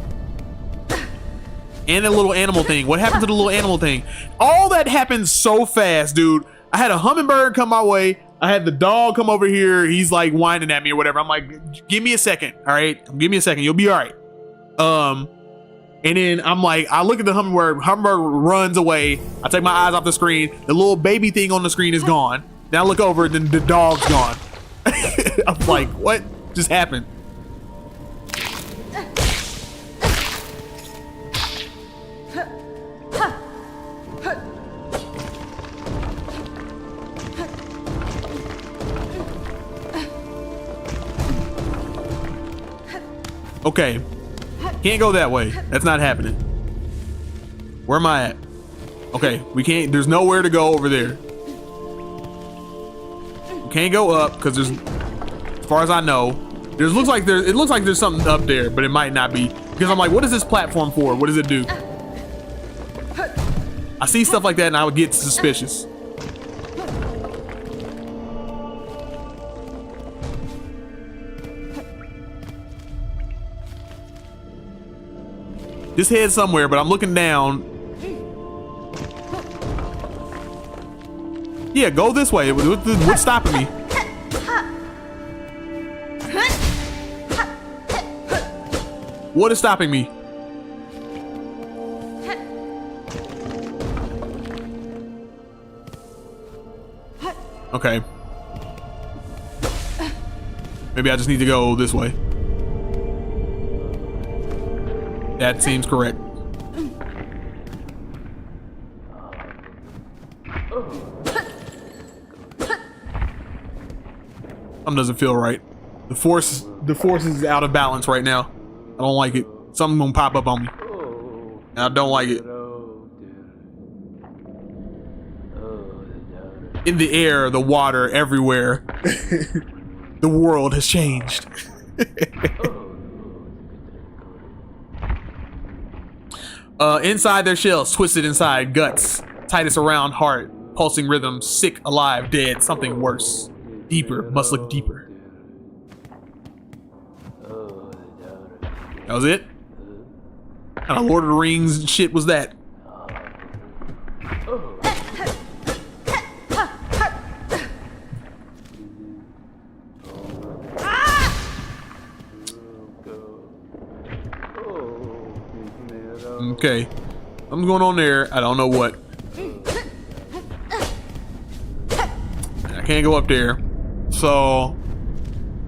And the little animal thing. What happened to the little animal thing? All that happened so fast, dude. I had a hummingbird come my way. I had the dog come over here. He's like whining at me or whatever. I'm like, give me a second. All right. Give me a second. You'll be all right. And then I'm like, I look at the hummingbird runs away. I take my eyes off the screen. The little baby thing on the screen is gone. Then I look over, then the dog's gone. I'm like, what just happened? Okay, can't go that way. That's not happening. Where am I at? Okay, we can't, there's nowhere to go over there. We can't go up because there's, as far as I know, it looks like there's something up there, but it might not be, because I'm like, what is this platform for? What does it do? I see stuff like that and I would get suspicious. Just head somewhere, but I'm looking down. Yeah, go this way. What's stopping me? What is stopping me? Okay. Maybe I just need to go this way. That seems correct. Something doesn't feel right. The force is out of balance right now. I don't like it. Something's gonna pop up on me. And I don't like it. In the air, the water, everywhere. The world has changed. Inside their shells, twisted inside, guts, tightest around heart, pulsing rhythm, sick, alive, dead, something worse. Deeper, must look deeper. That was it? What kind of Lord of the Rings shit was that? Okay, something's going on there. I don't know what. I can't go up there. So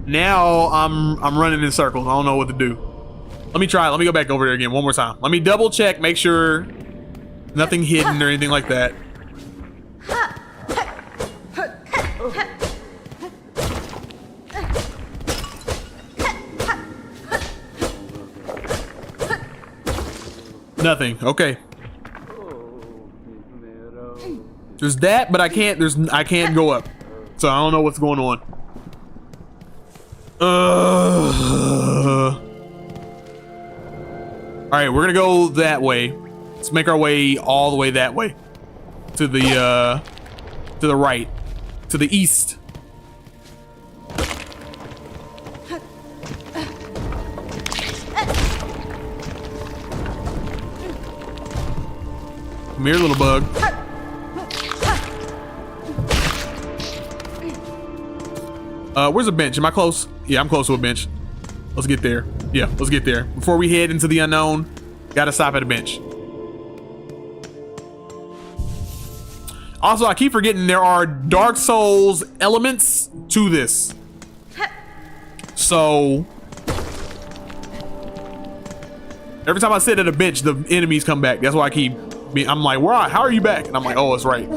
now I'm running in circles. I don't know what to do. Let me try. Let me go back over there again one more time. Let me double check, make sure nothing hidden or anything like that. Nothing. Okay. There's that, but I can't go up. So I don't know what's going on. All right, we're gonna go that way. Let's make our way all the way that way. To the right. To the east. Come here, little bug. Where's a bench? Am I close? Yeah, I'm close to a bench. Let's get there. Yeah, let's get there. Before we head into the unknown, gotta stop at a bench. Also, I keep forgetting there are Dark Souls elements to this. So, Every time I sit at a bench, the enemies come back. That's why I keep being, I'm like, how are you back? And I'm like, oh, it's right.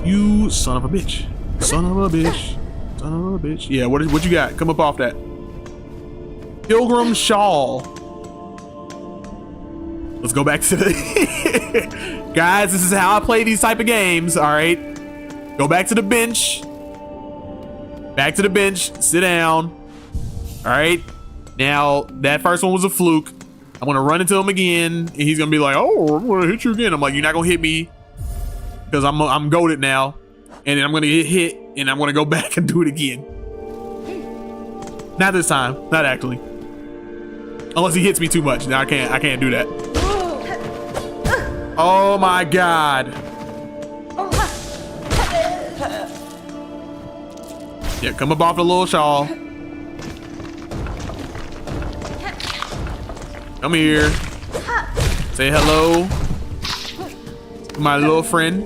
You son of a bitch. Son of a bitch. Son of a bitch. Yeah, what you got? Come up off that. Pilgrim Shawl. Let's go back to the... Guys, this is how I play these type of games, all right? Go back to the bench. Back to the bench. Sit down. All right? Now, that first one was a fluke. I'm gonna run into him again, and he's gonna be like, oh, I'm gonna hit you again. I'm like, you're not gonna hit me, because I'm goated now. And then I'm gonna get hit, and I'm gonna go back and do it again. Not this time. Not actually. Unless he hits me too much. Now I can't do that. Oh my God. Yeah, come up off the little shawl. Come here. Say hello to my little friend.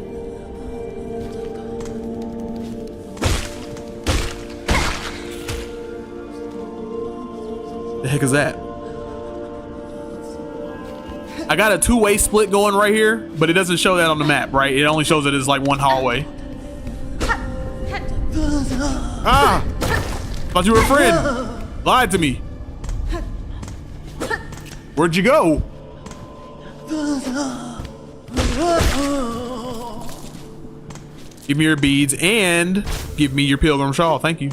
The heck is that? I got a two-way split going right here, but it doesn't show that on the map, right? It only shows that it's like one hallway. Ah! Thought you were a friend. Lied to me. Where'd you go? Give me your beads and give me your pilgrim shawl. Thank you.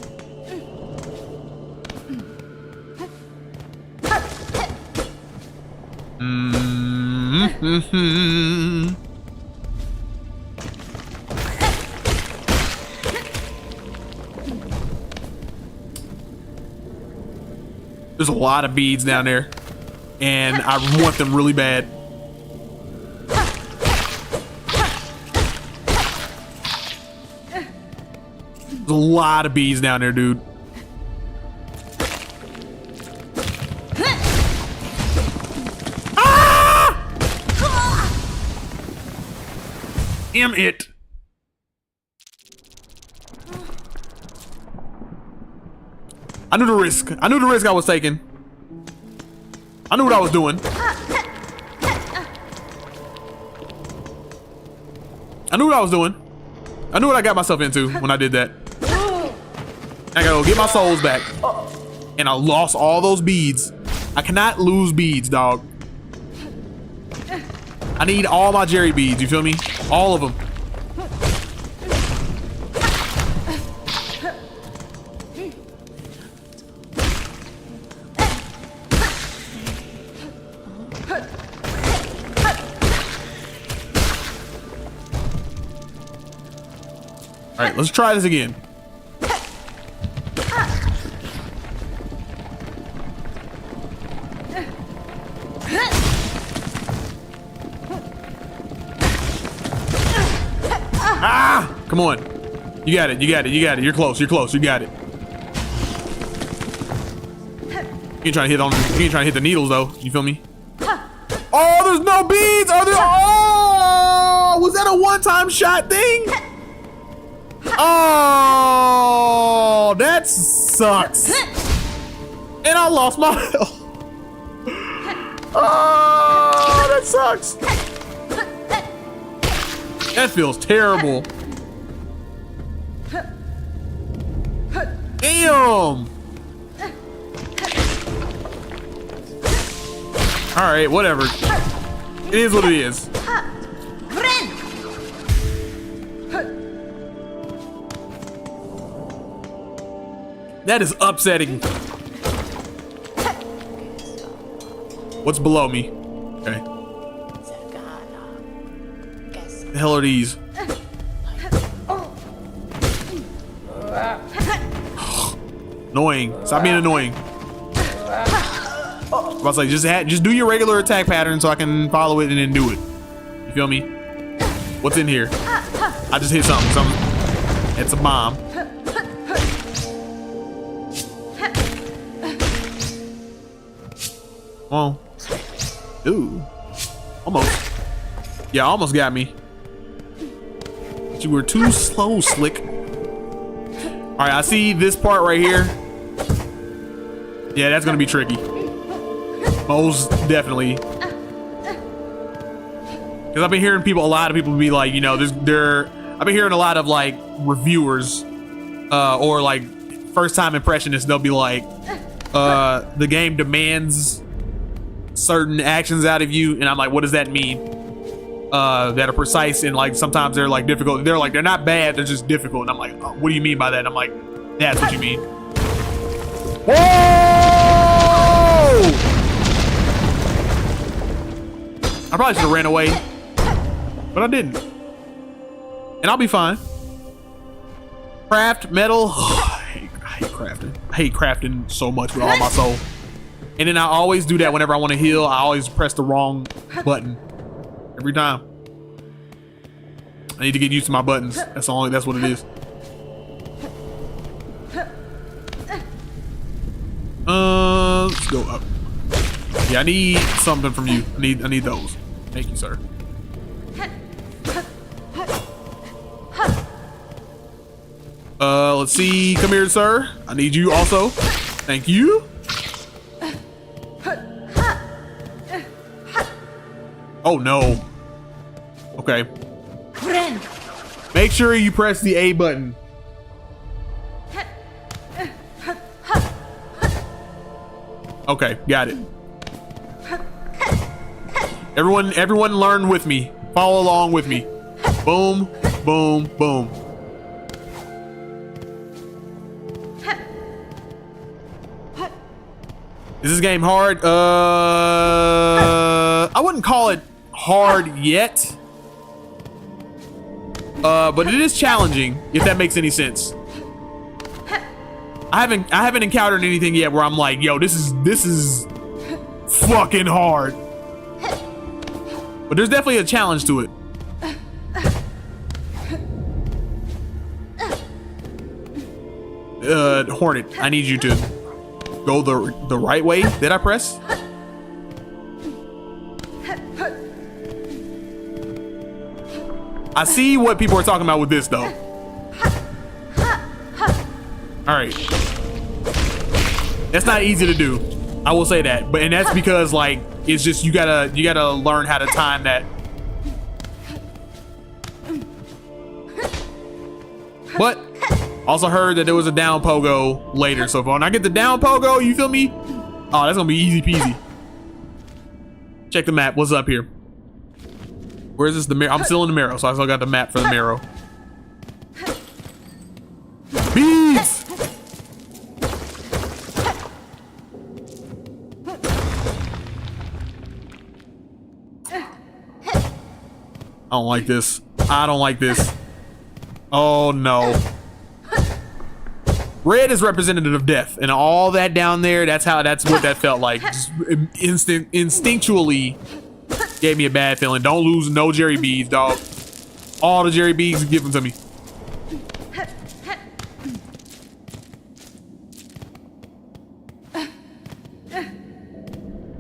There's a lot of beads down there, and I want them really bad. There's a lot of beads down there, dude. Damn it. I knew the risk. I knew the risk I was taking. I knew what I was doing. I knew what I was doing. I knew what I got myself into when I did that. I gotta go get my souls back. And I lost all those beads. I cannot lose beads, dog. I need all my Jerry beads, you feel me? All of them. All right, let's try this again. Ah! Come on. You got it. You got it. You got it. You're close. You're close. You got it. You ain't trying to hit on. You ain't trying to hit the needles though. You feel me? Oh, there's no beads. Are there? Oh, was that a one-time shot thing? Oh, that sucks. And I lost my health. Oh, that sucks. That feels terrible. Damn. All right, whatever. It is what it is. That is upsetting. What's below me? Okay. The hell are these? Annoying. Stop being annoying. I was like, just do your regular attack pattern so I can follow it and then do it. You feel me? What's in here? I just hit something. It's a bomb. Oh. Ooh. Almost. Yeah, almost got me. But you were too slow, Slick. Alright, I see this part right here. Yeah, that's gonna be tricky. Most definitely. Because I've been hearing a lot of people be like, you know, I've been hearing a lot of like reviewers, or like first time impressionists. They'll be like, the game demands certain actions out of you, and I'm like, what does that mean? That are precise, and like sometimes they're like difficult. They're like, they're not bad, they're just difficult. And I'm like, oh, what do you mean by that? And I'm like, that's what you mean. Whoa! I probably should have ran away, but I didn't. And I'll be fine. Craft metal. I hate crafting. I hate crafting so much with all my soul. And then I always do that whenever I want to heal. I always press the wrong button. Every time. I need to get used to my buttons. That's what it is. Let's go up. Yeah, I need something from you. I need those. Thank you, sir. Let's see. Come here, sir. I need you also. Thank you. Oh no. Okay. Make sure you press the A button. Okay, got it. Everyone learn with me. Follow along with me. Boom, boom, boom. Is this game hard? I wouldn't call it hard yet. But it is challenging, if that makes any sense. I haven't encountered anything yet where I'm like, yo, this is fucking hard. But there's definitely a challenge to it. Hornet, I need you to go the right way. Did I press? I see what people are talking about with this though. All right, that's not easy to do. I will say that, and that's because like it's just you gotta learn how to time that. But also heard that there was a down pogo later, so when I get the down pogo, you feel me? Oh, that's gonna be easy peasy. Check the map. What's up here? Where is this? The mirror? I'm still in the mirror, so I still got the map for the mirror. Bees! I don't like this. I don't like this. Oh no. Red is representative of death, and all that down there, that's what that felt like. Just instinctually gave me a bad feeling. Don't lose no Jerry beads, dog. All the Jerry beads, give them to me.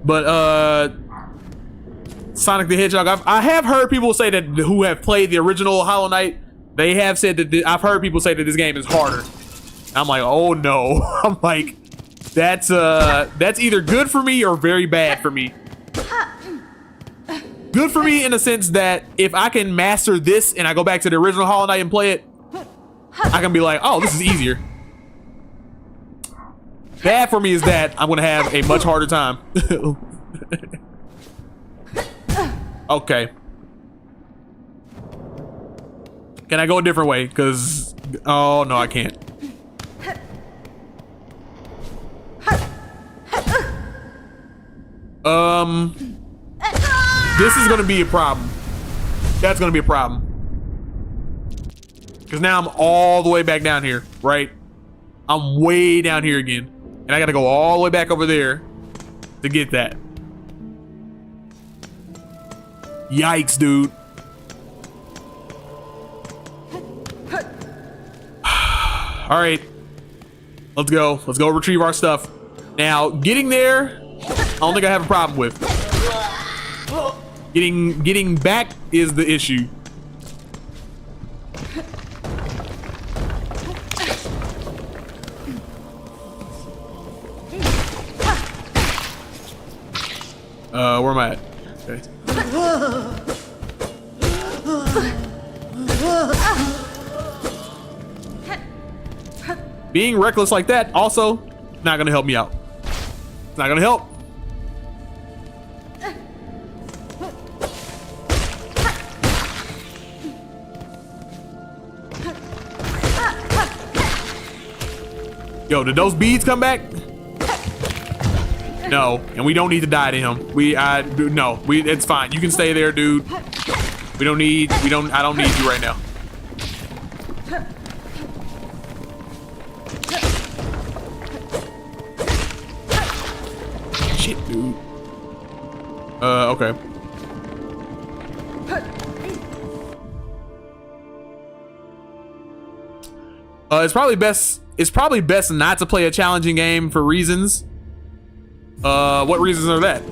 But Sonic the Hedgehog, I have heard people say that who have played the original Hollow Knight, they have said that I've heard people say that this game is harder. I'm like, oh no. I'm like, that's either good for me or very bad for me. Good for me in the sense that if I can master this and I go back to the original Hollow Knight and play it, I can be like, oh, this is easier. Bad for me is that I'm gonna have a much harder time. Okay. Can I go a different way? Cause, oh no, I can't. This is gonna be a problem. That's gonna be a problem. Cause now I'm all the way back down here, right? I'm way down here again. And I gotta go all the way back over there to get that. Yikes, dude. All right, let's go. Let's go retrieve our stuff. Now, getting there, I don't think I have a problem with. Getting back is the issue. Where am I at? Okay. Being reckless like that also not gonna help me out. It's not gonna help. Yo, did those beads come back? No, and we don't need to die to him. It's fine. You can stay there, dude. I don't need you right now. Shit, dude. Okay. It's probably best not to play a challenging game for reasons. What reasons are that?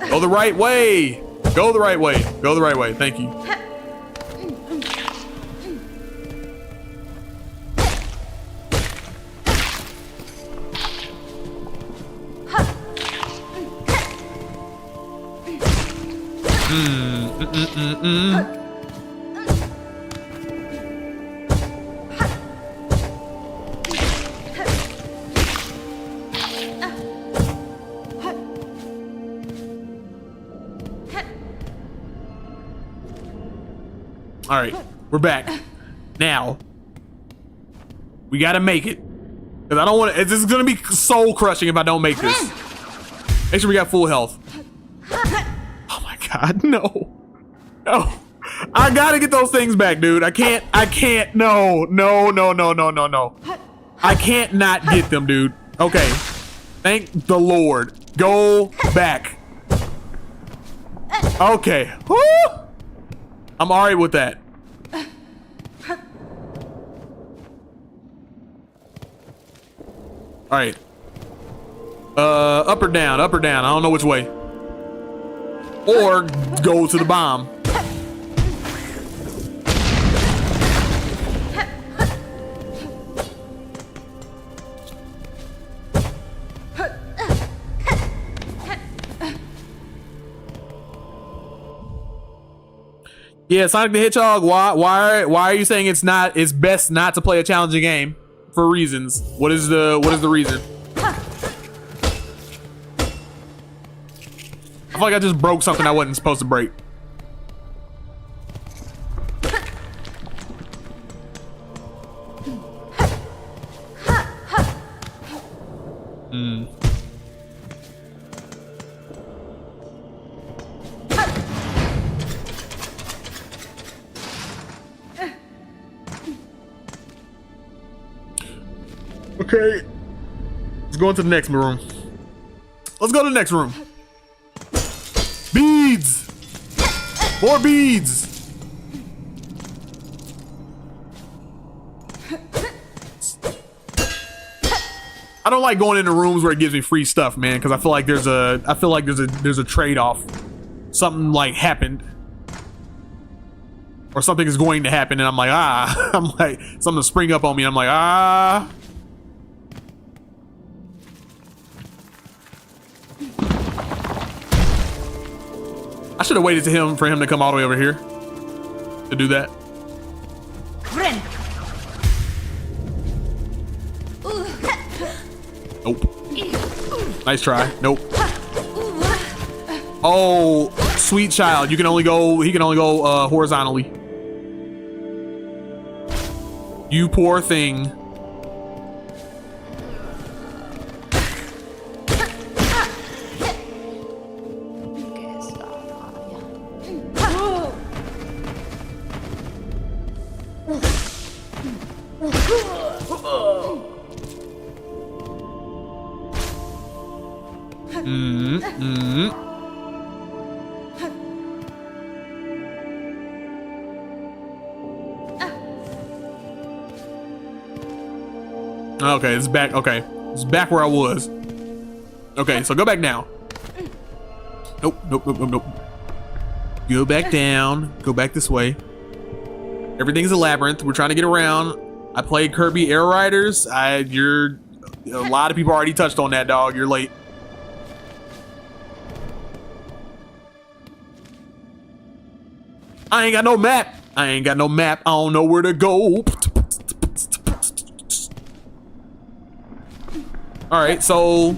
Go the right way. Go the right way. Go the right way. Thank you. All right, we're back. Now, we gotta make it. Cause I don't want to, this is gonna be soul crushing if I don't make this. Make sure we got full health. Oh my God, no. No. I gotta get those things back, dude. I can't, no. I can't not get them, dude. Okay. Thank the Lord. Go back. Okay. Woo! I'm all right with that. All right. Up or down, up or down. I don't know which way. Or go to the bomb. Yeah, Sonic the Hedgehog. Why are you saying it's best not to play a challenging game for reasons? What is the reason? I feel like I just broke something I wasn't supposed to break. Okay, let's go into the next room. Let's go to the next room. Beads! More beads! I don't like going into rooms where it gives me free stuff, man, because I feel like there's a trade-off. Something like happened. Or something is going to happen and I'm like, I'm like, something to spring up on me. I'm like, I should have waited for him to come all the way over here to do that. Nope. Nice try. Nope. Oh, sweet child. He can only go horizontally. You poor thing. Okay, it's back. Okay, it's back where I was. Okay, so go back now. Nope, nope, nope, nope, nope. Go back down. Go back this way. Everything's a labyrinth. We're trying to get around. I played Kirby Air Riders. A lot of people already touched on that, dog. You're late. I ain't got no map. I ain't got no map. I don't know where to go. All right, so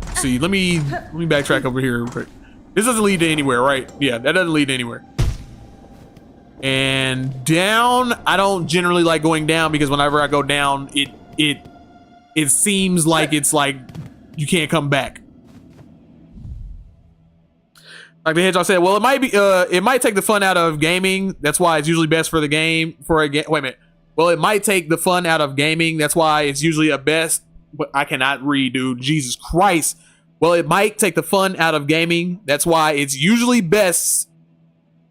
let's see. Let me backtrack over here real quick. This doesn't lead to anywhere, right? Yeah, that doesn't lead to anywhere. And down, I don't generally like going down because whenever I go down, it seems like it's like you can't come back. Like the Hedgehog said, well, it might be it might take the fun out of gaming. That's why it's usually best for the game for a game. Wait a minute. Well, it might take the fun out of gaming. That's why it's usually a best. But I cannot read, dude. Jesus Christ. Well, it might take the fun out of gaming. That's why it's usually best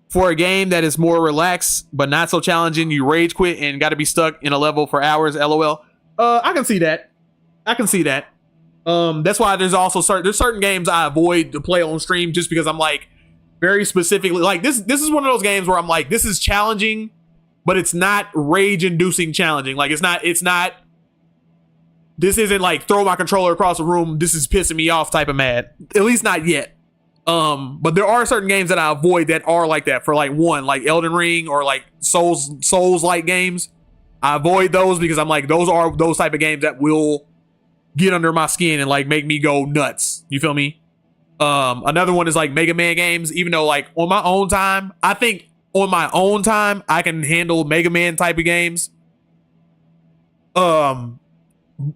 for a game that is more relaxed, but not so challenging. You rage quit and got to be stuck in a level for hours. LOL. I can see that. I can see that. That's why there's also certain games I avoid to play on stream just because I'm like very specifically like this is one of those games where I'm like, this is challenging, but it's not rage inducing challenging. Like it's not this isn't like throw my controller across the room. This is pissing me off type of mad. At least not yet. But there are certain games that I avoid that are like that. For like one, like Elden Ring or like Souls like games. I avoid those because I'm like, those are those type of games that will get under my skin and like make me go nuts. You feel me? Another one is like Mega Man games. Even though like on my own time, I think on my own time I can handle Mega Man type of games.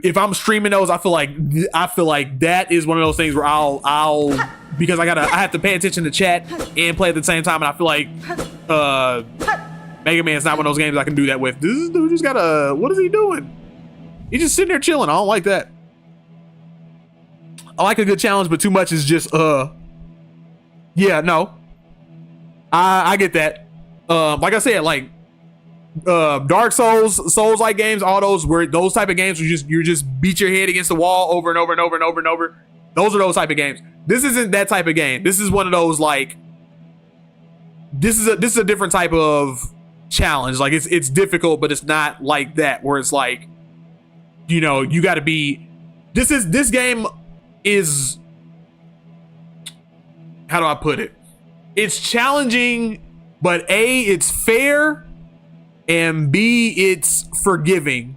If I'm streaming those, I feel like that is one of those things where I'll because I have to pay attention to chat and play at the same time, and I feel like Mega Man's not one of those games I can do that with. This dude just got what is he doing? He's just sitting there chilling. I don't like that. I like a good challenge, but too much is just yeah, no. I get that. Like I said, like Dark Souls like games, all those where those type of games where you just beat your head against the wall over and over and over and over and over. Those are those type of games. This isn't that type of game. This is one of those like this is a different type of challenge. Like it's difficult, but it's not like that where it's like, you know, you got to be. This game is, how do I put it? It's challenging, but A, it's fair, and B, it's forgiving.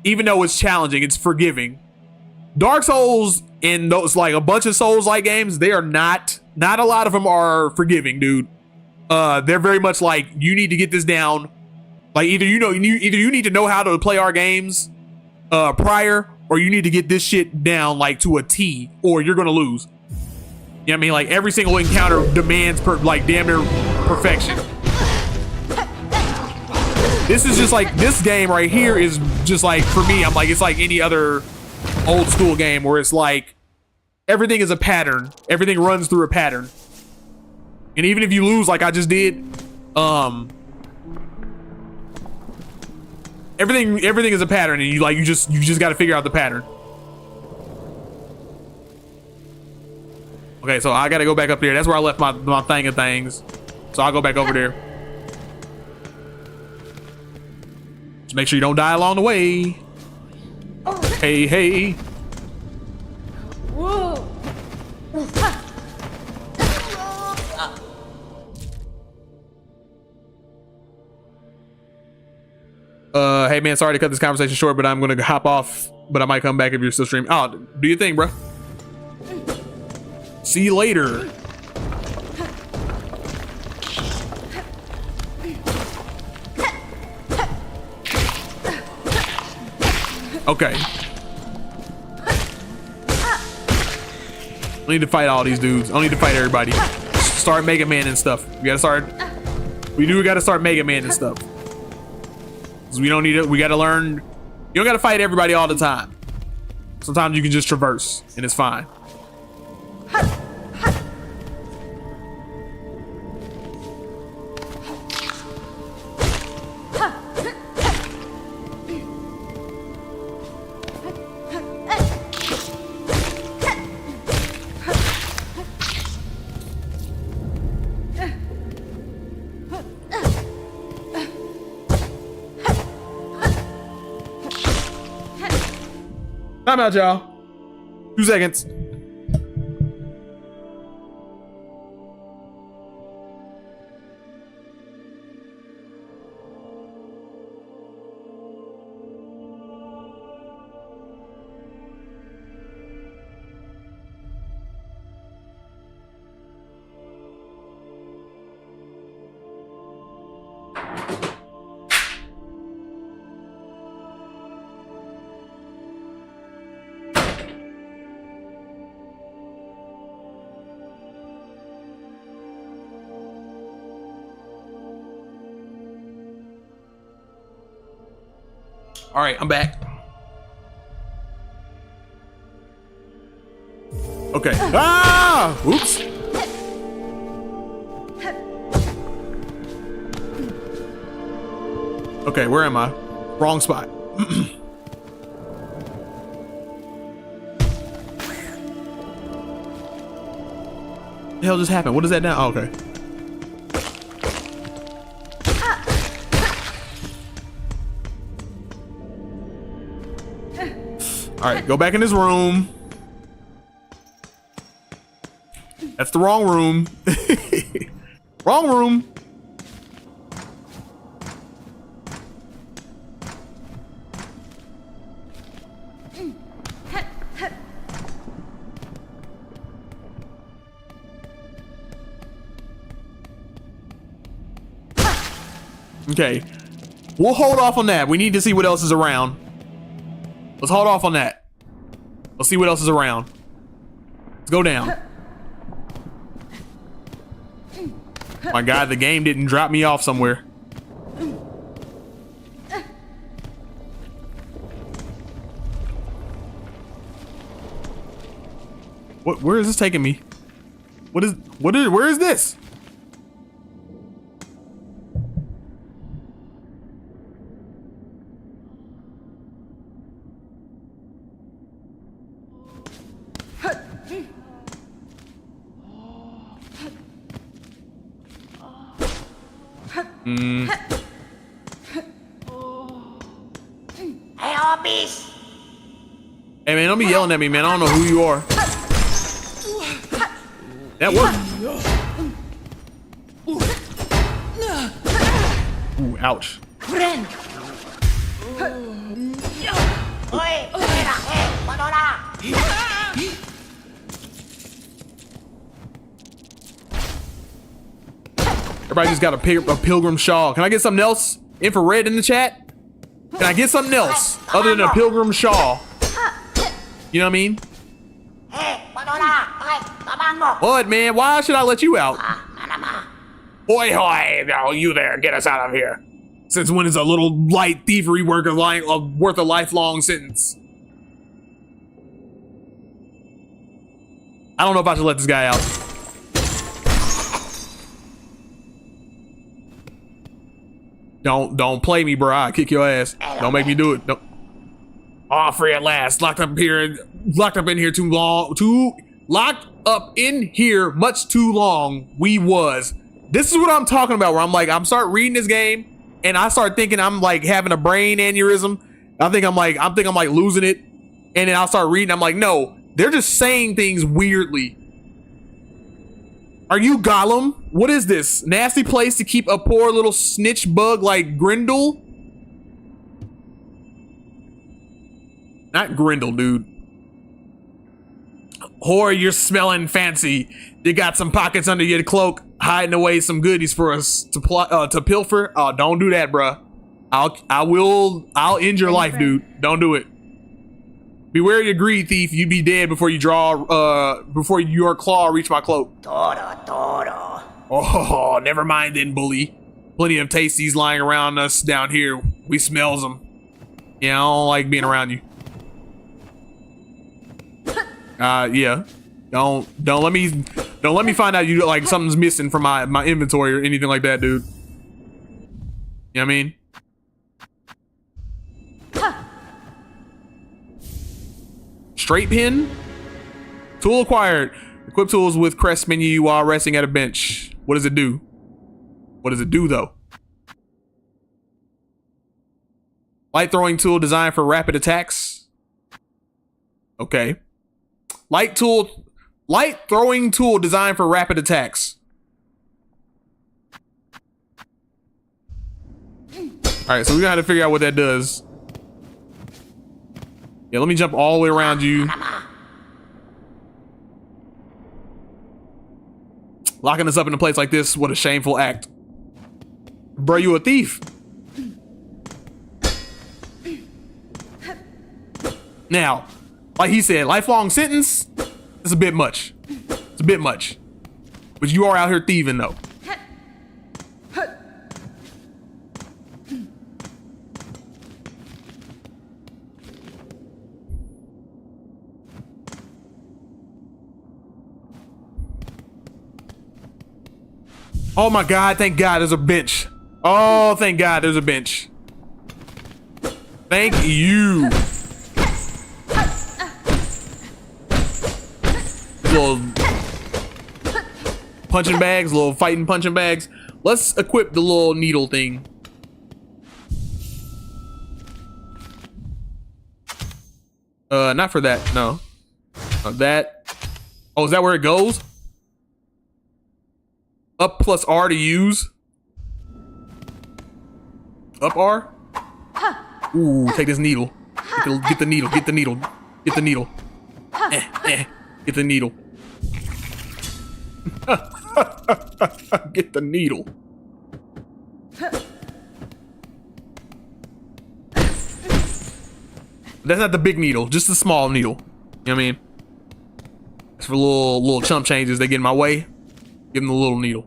Even though it's challenging, it's forgiving. Dark Souls and those like a bunch of Souls-like games, they are not a lot of them are forgiving, dude. They're very much like, you need to get this down. Like either you need to know how to play our games prior, or you need to get this shit down like to a T, or you're gonna lose. You know what I mean? Like every single encounter demands like damn near perfection. This is just like, this game right here is just like, for me, I'm like, it's like any other old school game where it's like everything is a pattern. Everything runs through a pattern. And even if you lose like I just did, everything is a pattern, and you just got to figure out the pattern. Okay, so I got to go back up there. That's where I left my thing of things. So I'll go back over there. Just make sure you don't die along the way. Hey. Whoa. Hey man, sorry to cut this conversation short, but I'm gonna hop off. But I might come back if you're still streaming. Oh, do your thing, bro. See you later. Okay. I need to fight all these dudes. I don't need to fight everybody. Start Mega Man and stuff. We gotta start Mega Man and stuff. Cause we don't need it. We gotta learn. You don't gotta fight everybody all the time. Sometimes you can just traverse and it's fine. Time out, y'all. 2 seconds. All right, I'm back. Okay. Ah! Oops. Okay, where am I? Wrong spot. The hell just happened? What is that now? Oh, okay. All right, go back in this room. That's the wrong room. Wrong room. Okay, we'll hold off on that. We need to see what else is around. Let's hold off on that. Let's see what else is around. Let's go down. My God, the game didn't drop me off somewhere. Where is this taking me? Where is this? Hey man, don't be yelling at me, man. I don't know who you are. That worked. Ooh, ouch. Everybody just got a pilgrim shawl. Can I get something else? Infrared in the chat? Can I get something else other than a pilgrim shawl? You know what I mean? What, man? Why should I let you out? Hoy hoy! No, you there. Get us out of here. Since when is a little light thievery worth a lifelong sentence? I don't know if I should let this guy out. Don't play me, bro. I'll kick your ass. Don't make me do it. Don't. Oh, free at last. Locked up in here too long. Locked up in here much too long. We was. This is what I'm talking about. Where I'm start reading this game, and I start thinking I'm like having a brain aneurysm. I think I'm like losing it, and then I'll start reading. I'm like, no, they're just saying things weirdly. Are you Gollum? What is this? Nasty place to keep a poor little snitch bug like Grindel? Not Grindel, dude. Whore, you're smelling fancy. You got some pockets under your cloak, hiding away some goodies for us to pilfer. Oh, don't do that, bruh. I'll end your life, dude. Don't do it. Beware your greed, thief. You'd be dead before before your claw reach my cloak. Toro. Oh, never mind then, bully. Plenty of tasties lying around us down here. We smells them. Yeah, I don't like being around you. Yeah. Don't let me find out you like something's missing from my inventory or anything like that, dude. You know what I mean? Straight pin? Tool acquired. Equip tools with crest menu while resting at a bench. What does it do? What does it do though? Light throwing tool designed for rapid attacks. Okay. Light throwing tool designed for rapid attacks. All right, so we're gonna have to figure out what that does. Yeah, let me jump all the way around you. Locking us up in a place like this, what a shameful act. Bro, you a thief. Now, like he said, lifelong sentence is a bit much. It's a bit much. But you are out here thieving though. Oh my God, thank God there's a bench. Oh, thank God there's a bench. Thank you. Little punching bags, little fighting punching bags. Let's equip the little needle thing. Not for that, no. That. Oh, is that where it goes? Up plus R to use. Up R. Ooh, take this needle. Get the needle. Get the needle. Get the needle. Get the needle. Get the needle. That's not the big needle, just the small needle. You know what I mean? It's for little chump changes. They get in my way. Give them the little needle.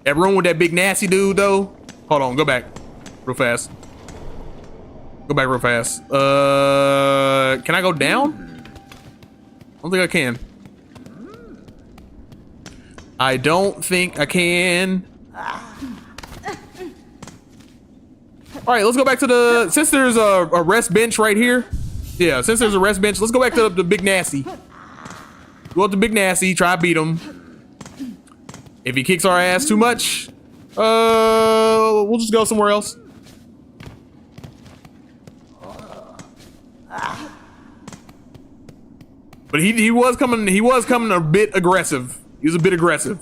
That room with that big nasty dude though. Hold on, go back real fast. Go back real fast. Can I go down? I don't think I can. I don't think I can. All right, let's go back to the, since there's a rest bench right here. Yeah, since there's a rest bench, let's go back to the big nasty. Go up to big nasty, try to beat him. If he kicks our ass too much, we'll just go somewhere else. But he was coming a bit aggressive. He was a bit aggressive.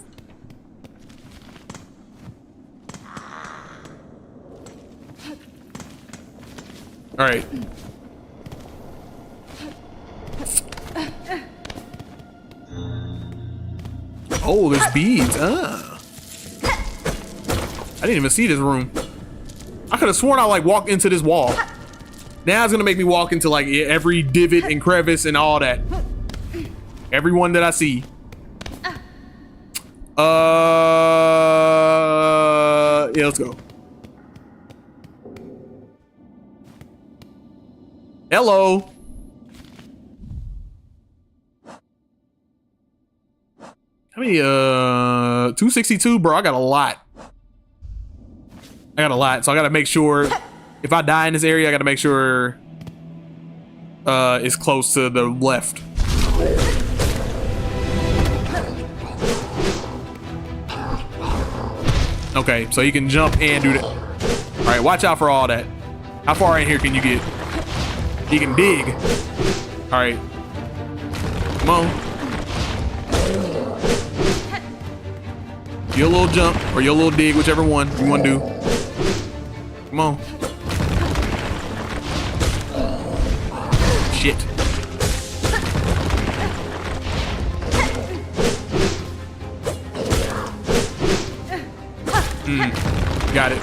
All right. Oh, there's beads. I didn't even see this room. I could have sworn I like walked into this wall. Now it's gonna make me walk into like every divot and crevice and all that. Everyone that I see. Yeah, let's go. Hello. How many, 262, bro, I got a lot. So I gotta make sure, if I die in this area, I gotta make sure, it's close to the left. Okay, so you can jump and do that. All right, watch out for all that. How far in here can you get? You can dig. All right. Come on. Your little jump or your little dig, whichever one you want to do. Come on. Shit. Got it.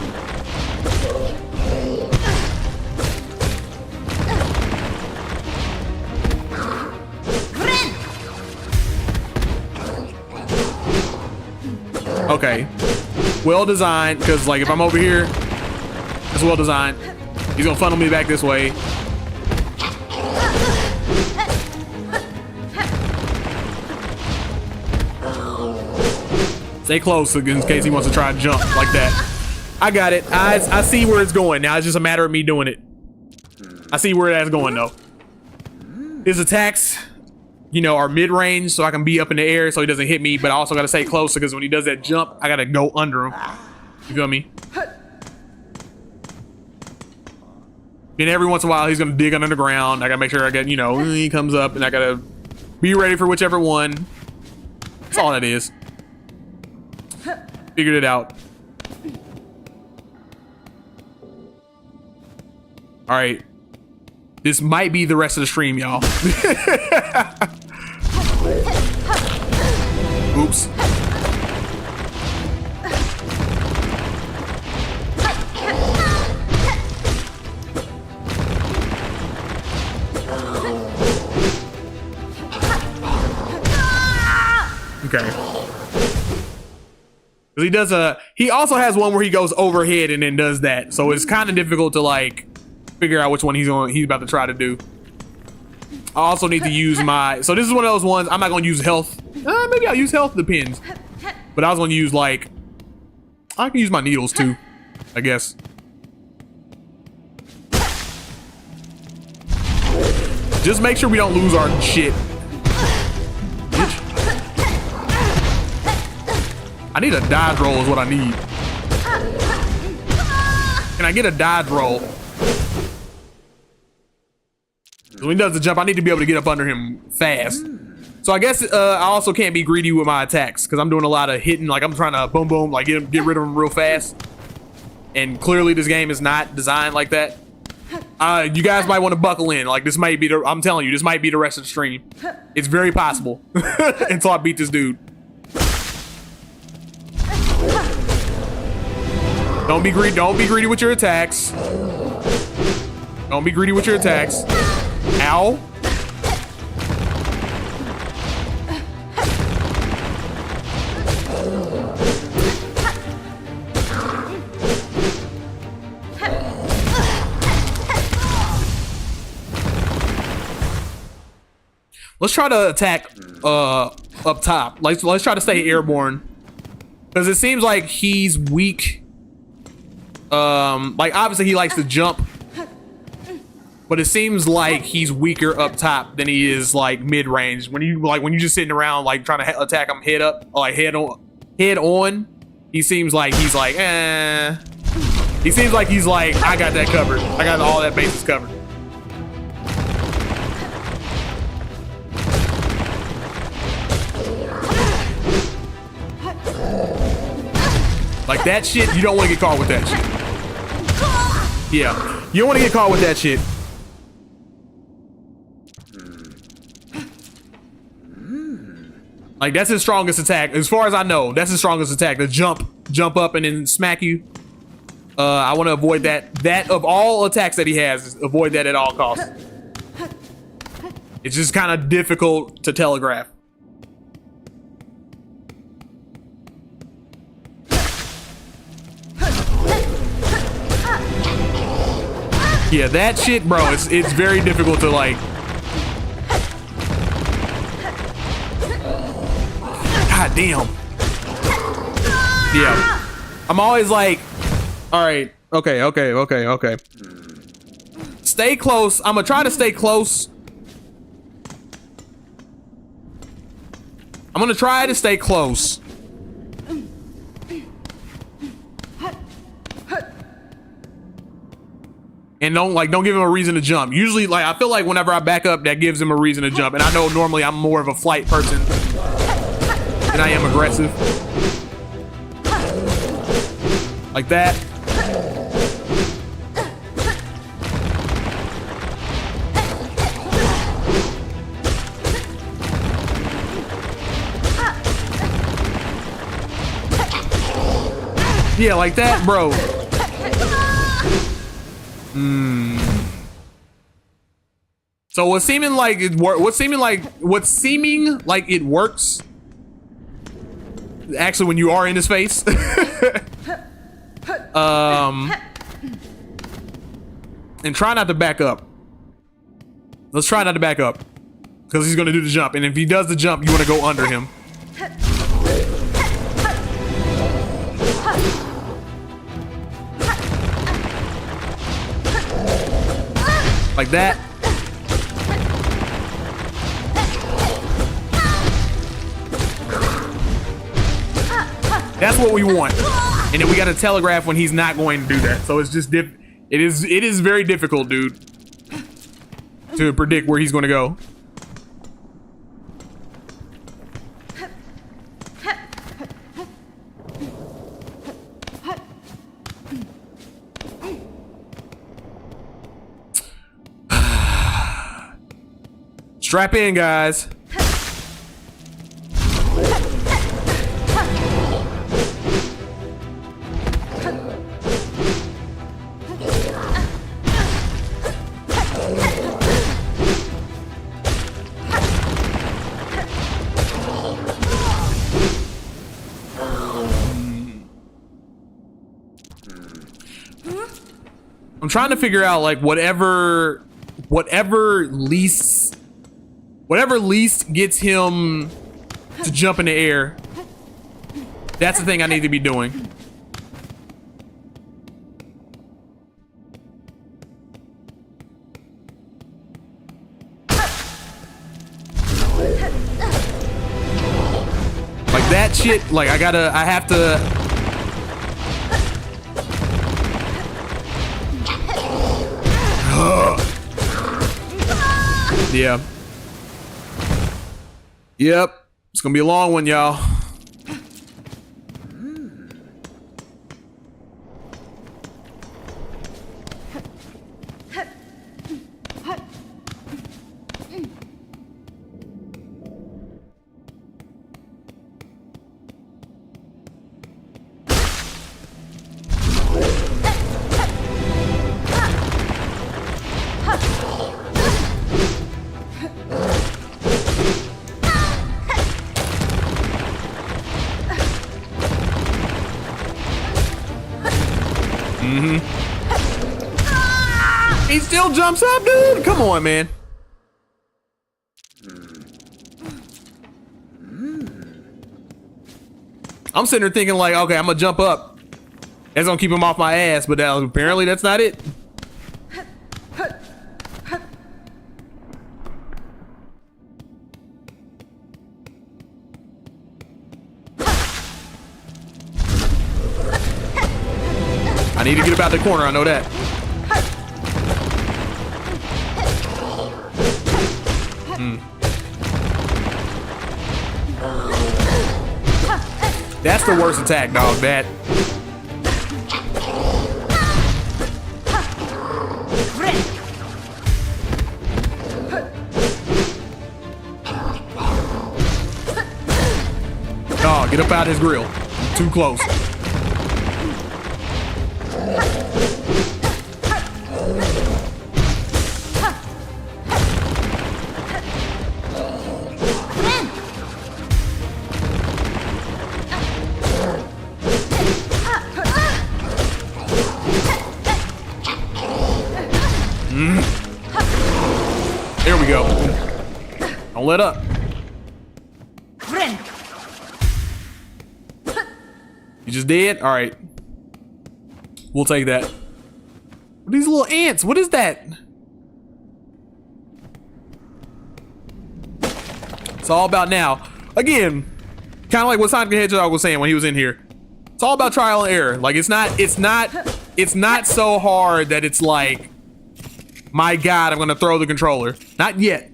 Okay. Well designed, because like if I'm over here, it's well designed. He's gonna funnel me back this way. Stay close in case he wants to try and jump like that. I got it. I see where it's going. Now it's just a matter of me doing it. I see where that's going though. His attacks, you know, are mid-range, so I can be up in the air so he doesn't hit me, but I also gotta stay close because when he does that jump, I gotta go under him. You feel me? And every once in a while, he's gonna dig under the ground. I gotta make sure I get, you know, he comes up, and I gotta be ready for whichever one. That's all that is. Figured it out. All right. This might be the rest of the stream, y'all. Oops. Okay. He does he also has one where he goes overhead and then does that. So it's kind of difficult to like figure out which one he's about to try to do. I also need to use my, so this is one of those ones I'm not going to use health. Maybe I'll use health, depends. But I was going to use like, I can use my needles too, I guess. Just make sure we don't lose our shit. Bitch. I need a dodge roll is what I need. Can I get a dodge roll? When he does the jump, I need to be able to get up under him fast. So I guess I also can't be greedy with my attacks because I'm doing a lot of hitting. Like I'm trying to boom, boom, like get rid of him real fast. And clearly this game is not designed like that. You guys might want to buckle in. Like this might be the, I'm telling you, this might be the rest of the stream. It's very possible until I beat this dude. Don't be greedy. Don't be greedy with your attacks. Don't be greedy with your attacks. Ow. Let's try to attack up top. Let's try to stay airborne. Because it seems like he's weak. Like obviously he likes to jump. But it seems like he's weaker up top than he is like mid-range. When you just sitting around like trying to attack him head up, or like head on, he seems like he's like, eh. He seems like he's like, I got that covered. I got all that bases covered. Like that shit, you don't want to get caught with that shit. Yeah, you don't want to get caught with that shit. Like that's his strongest attack, as far as I know. That's his strongest attack. The jump up and then smack you. I want to avoid that. That of all attacks that he has, avoid that at all costs. It's just kind of difficult to telegraph. Yeah, that shit, bro. It's very difficult to like. God damn. Yeah. I'm always like, all right, okay. Stay close. I'm gonna try to stay close. I'm gonna try to stay close. And don't give him a reason to jump. Usually, like, I feel like whenever I back up, that gives him a reason to jump. And I know normally I'm more of a flight person than I am aggressive. Like that. Yeah, like that, bro. So what's seeming like it works. Actually, when you are in his face. And try not to back up. Let's try not to back up, because he's gonna do the jump, and if he does the jump, you want to go under him. Like that. That's what we want. And then we got to telegraph when he's not going to do that. So it's just It is very difficult, dude, to predict where he's going to go. Strap in, guys. I'm trying to figure out like whatever least gets him to jump in the air. That's the thing I need to be doing. Like that shit, like I have to. Yeah. Yep. It's gonna be a long one, y'all. He still jumps up, dude. Come on, man. I'm sitting there thinking like, okay, I'm gonna jump up. That's gonna keep him off my ass, but apparently that's not it. I need to get about the corner, I know that. That's the worst attack, dog. That. Dog, get up out his grill. Too close. There we go. Don't let up. You just dead? All right. We'll take that. These little ants, what is that? It's all about now. Again, kind of like what Sonic the Hedgehog was saying when he was in here. It's all about trial and error. Like it's not so hard that it's like, my God, I'm gonna throw the controller. Not yet.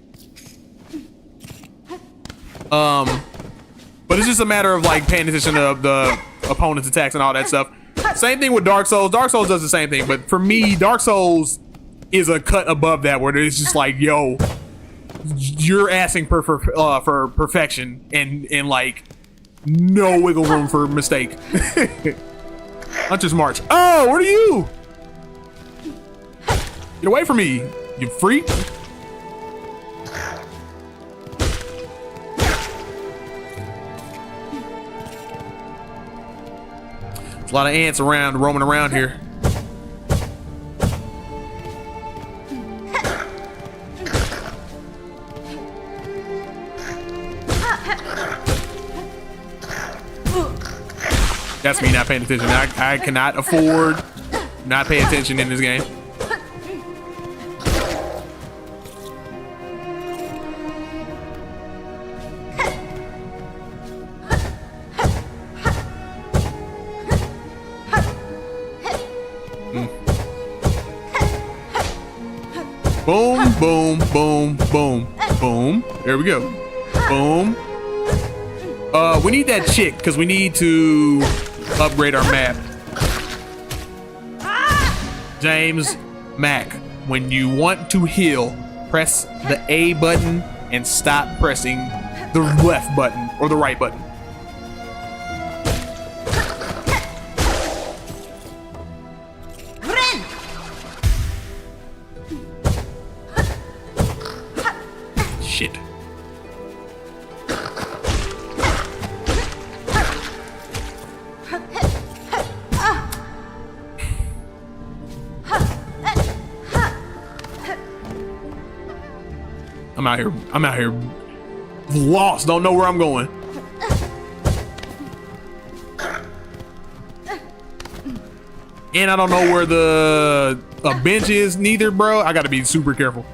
But it's just a matter of like paying attention to the opponent's attacks and all that stuff. Same thing with Dark Souls. Dark Souls does the same thing, but for me, Dark Souls is a cut above that, where it's just like, yo, you're asking for perfection and like no wiggle room for mistake. Hunter's March. Oh, what are you? Get away from me, you freak. There's a lot of ants roaming around here. That's me not paying attention. I cannot afford not pay attention in this game. boom, boom, boom, boom. There we go. Boom. We need that chick because we need to upgrade our map. James Mac, when you want to heal, press the A button and stop pressing the left button or the right button. Shit. I'm out here lost, don't know where I'm going. And I don't know where the bench is neither, bro. I gotta be super careful.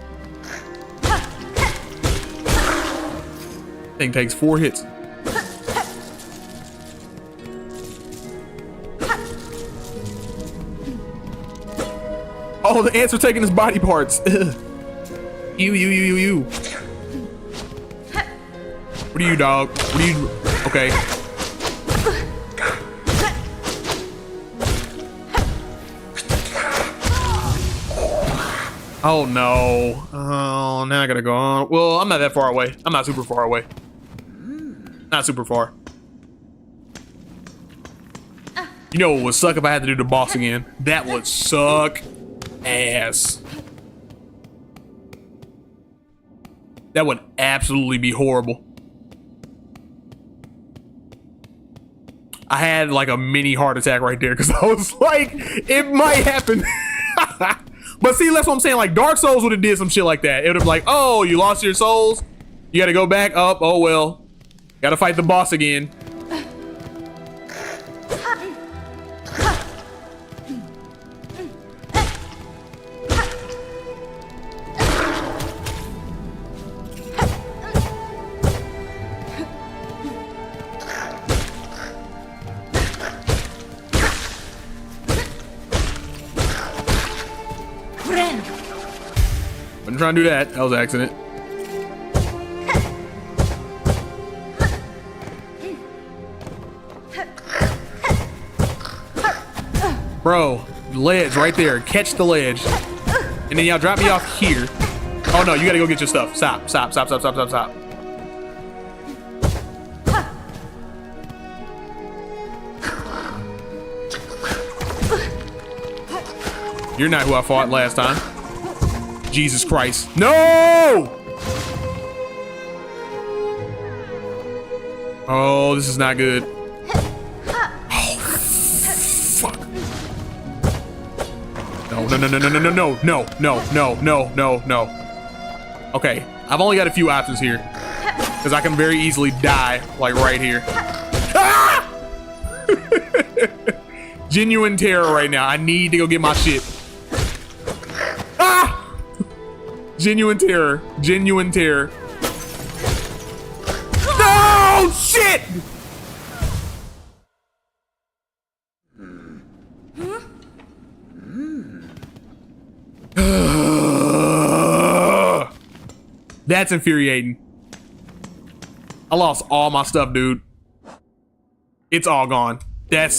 Thing takes 4 hits. Oh, the ants are taking his body parts. You. What are you, dog? What are you? Okay. Oh no. Oh, now I gotta go on. Well, I'm not that far away. I'm not super far away. Not super far. You know what would suck if I had to do the boss again? That would suck ass. That would absolutely be horrible. I had like a mini heart attack right there because I was like, it might happen. But see, that's what I'm saying. Like Dark Souls would have did some shit like that. It would have been like, oh, you lost your souls? You gotta go back up. Oh well. Gotta fight the boss again. Wasn't trying to do that. That was an accident. Bro, ledge right there. Catch the ledge. And then y'all drop me off here. Oh no, you gotta go get your stuff. Stop. You're not who I fought last time. Jesus Christ. No! Oh, this is not good. Oh, fuck. No. Okay, I've only got a few options here. Because I can very easily die, like right here. Ah! Genuine terror right now. I need to go get my shit. Ah! Genuine terror. No! Shit! That's infuriating. I lost all my stuff, dude. It's all gone. That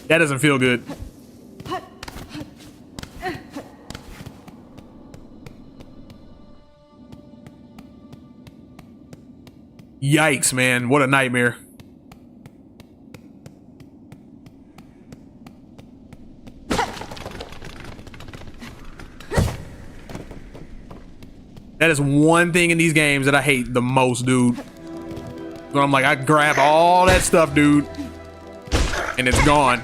doesn't feel good. Yikes, man. What a nightmare. That is one thing in these games that I hate the most, dude. When I'm like, I grab all that stuff, dude, and it's gone.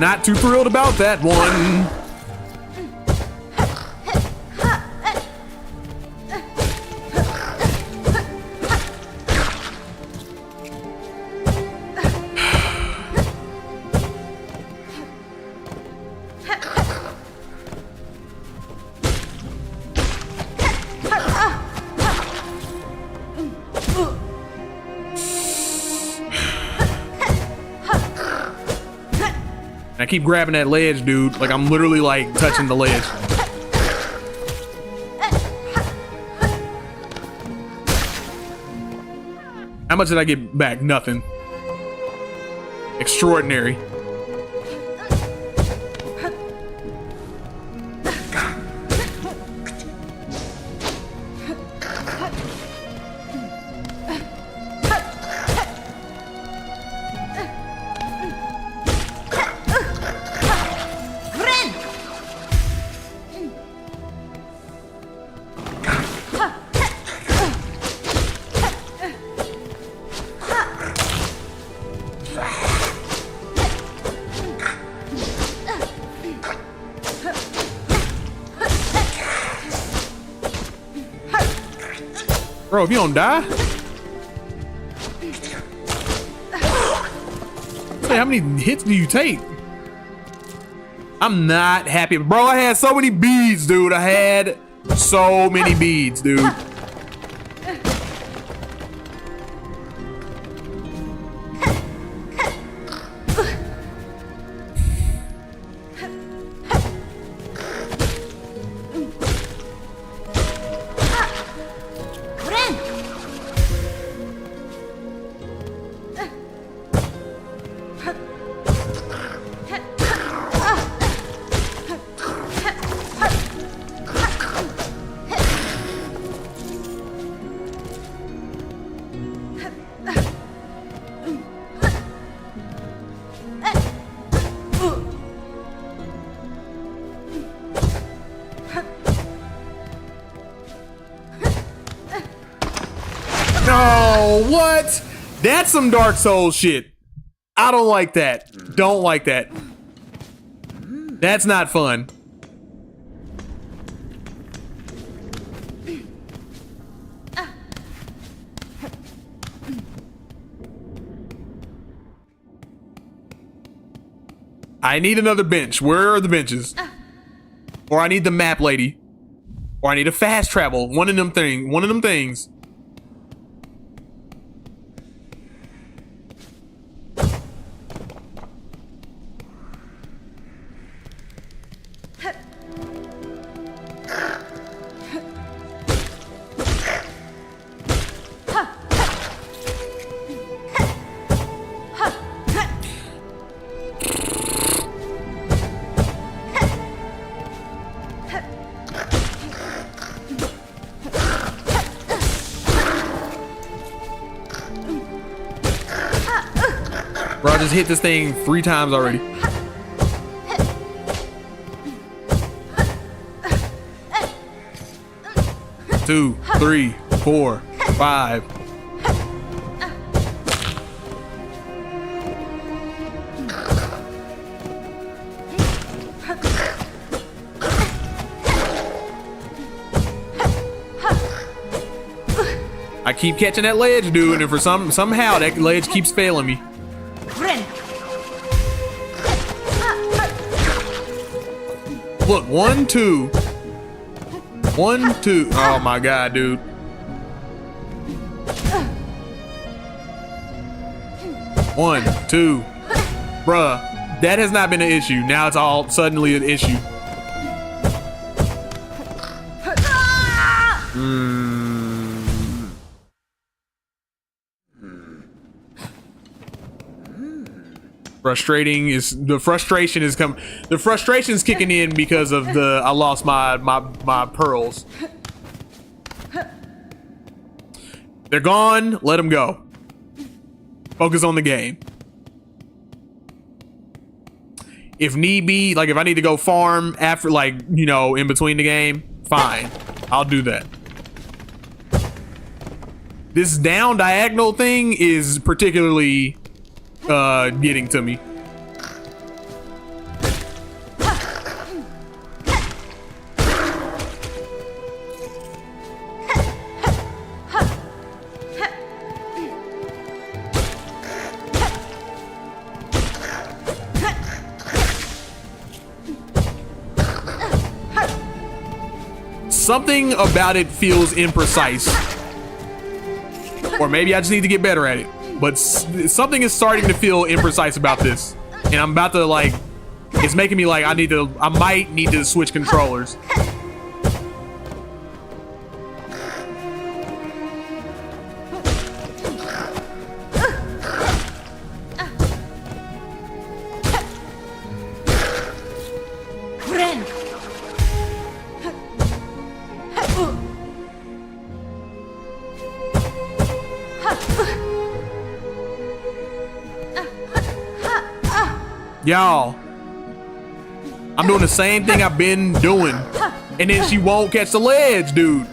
Not too thrilled about that one. keep grabbing that ledge, dude. Like, I'm literally, like, touching the ledge. How much did I get back? Nothing. Extraordinary. Bro, if you don't die. Hey, how many hits do you take? I'm not happy. Bro, I had so many beads, dude. I had so many beads, dude. No, what? That's some Dark Souls shit. I don't like that. Don't like that. That's not fun. I need another bench. Where are the benches? Or I need the map lady. Or I need a fast travel. One of them things. Bro, I just hit this thing 3 times already. Two, 3, 4, 5. I keep catching that ledge, dude, and for somehow that ledge keeps failing me. Look, 1, 2. 1, 2. Oh my god, dude. One, 2. Bruh, that has not been an issue. Now it's all suddenly an issue. Frustrating is the frustration is coming. The frustration's kicking in because of I lost my pearls. They're gone. Let them go. Focus on the game. If need be, like if I need to go farm after, like, you know, in between the game, fine. I'll do that. This down diagonal thing is particularly getting to me. Something about it feels imprecise. Or maybe I just need to get better at it. But something is starting to feel imprecise about this. And I'm about to, like, It's making me like I might need to switch controllers. Y'all, I'm doing the same thing I've been doing, and then she won't catch the ledge, dude.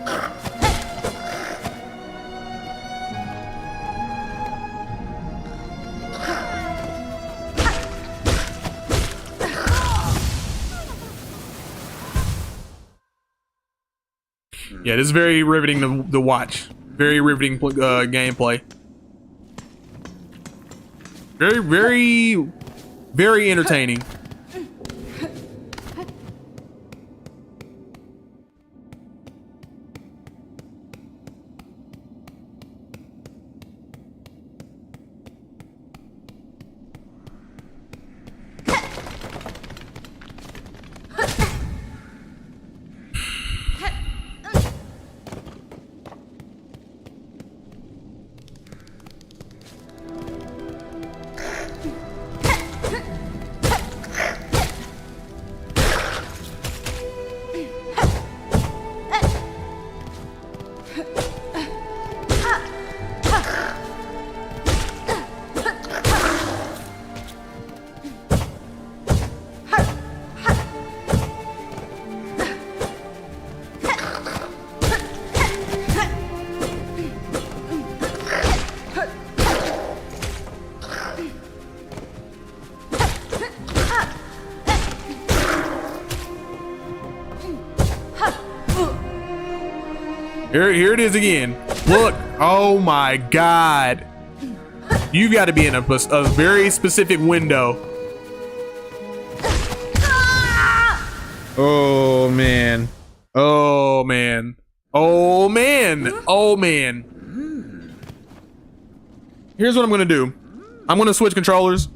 Yeah, this is very riveting to watch. Very riveting gameplay. Very entertaining. Here it is again. Look. Oh my God. You've got to be in a very specific window. Oh man. Oh man. Oh man. Oh man. Here's what I'm gonna do. I'm gonna switch controllers,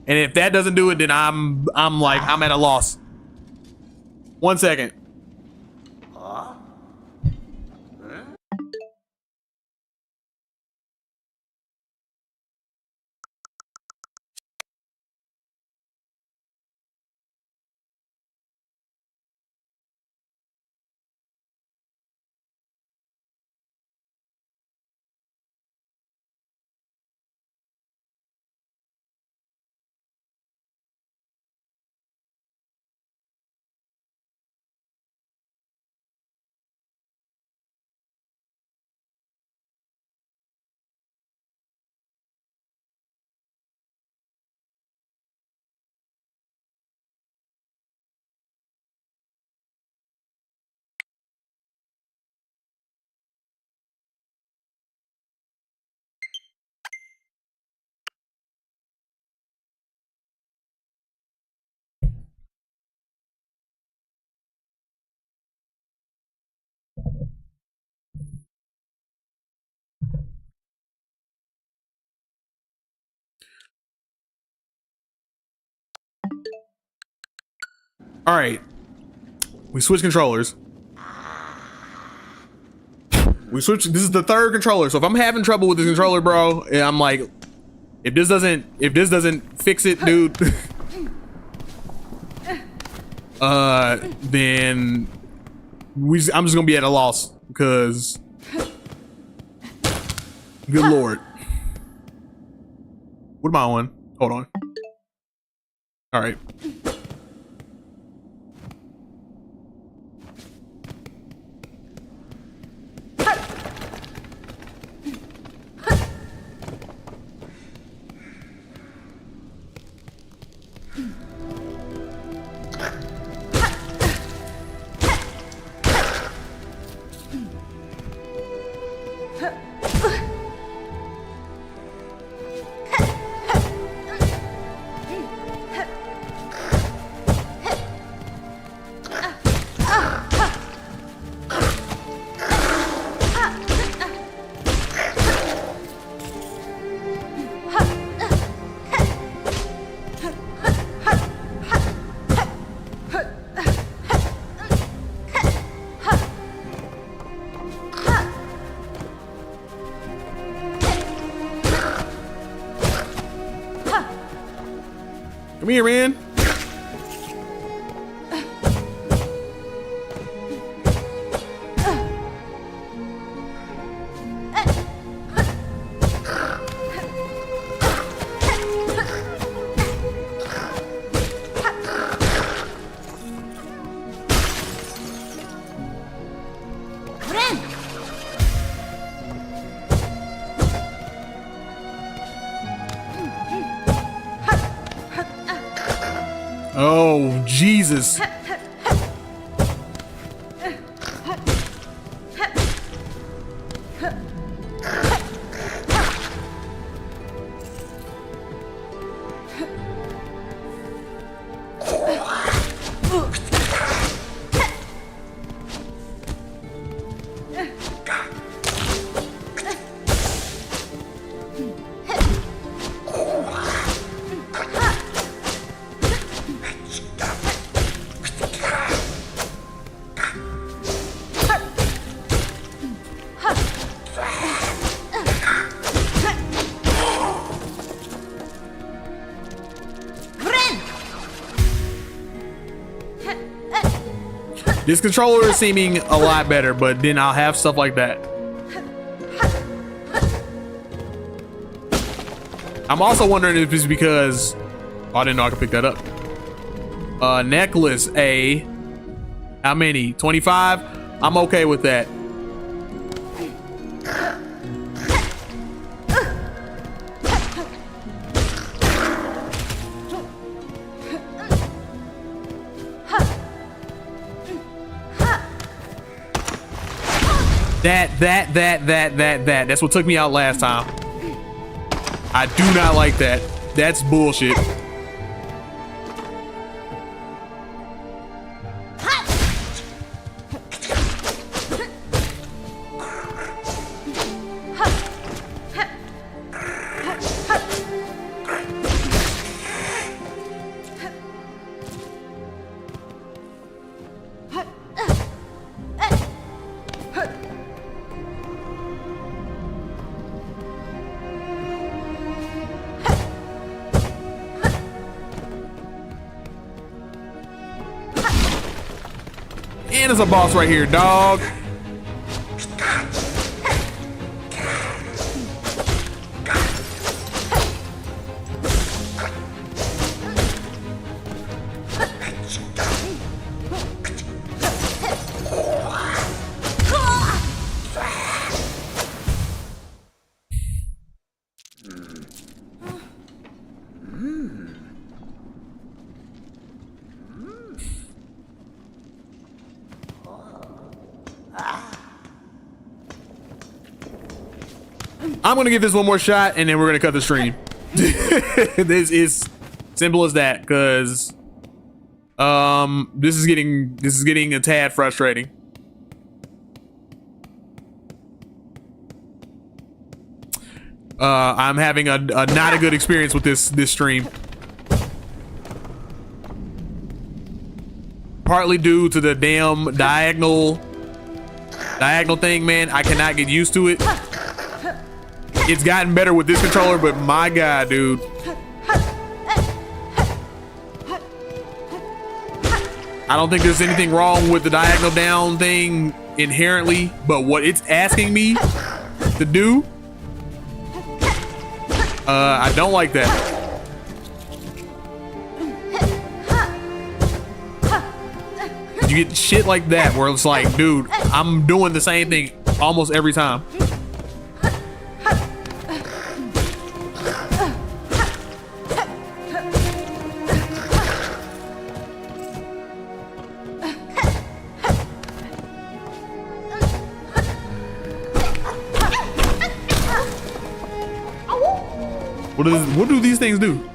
and if that doesn't do it, then I'm at a loss. 1 second. All right, we switch controllers. This is the third controller. So if I'm having trouble with this controller, bro, I'm like, if this doesn't fix it, dude, then I'm just gonna be at a loss because, good Lord, what am I on? Hold on. All right. Come here, man. Oh, Jesus. This controller is seeming a lot better, but then I'll have stuff like that. I'm also wondering if it's because... Oh, I didn't know I could pick that up. Necklace A. How many? 25? I'm okay with that. That. That's what took me out last time. I do not like that. That's bullshit. And there's a boss right here, dog. I'm gonna give this one more shot and then we're gonna cut the stream. This is simple as that, because this is getting a tad frustrating. I'm having a not a good experience with this stream. Partly due to the damn diagonal thing, man. I cannot get used to it. It's gotten better with this controller, but my God, dude. I don't think there's anything wrong with the diagonal down thing inherently, but what it's asking me to do, I don't like that. You get shit like that where it's like, dude, I'm doing the same thing almost every time. What do these things do?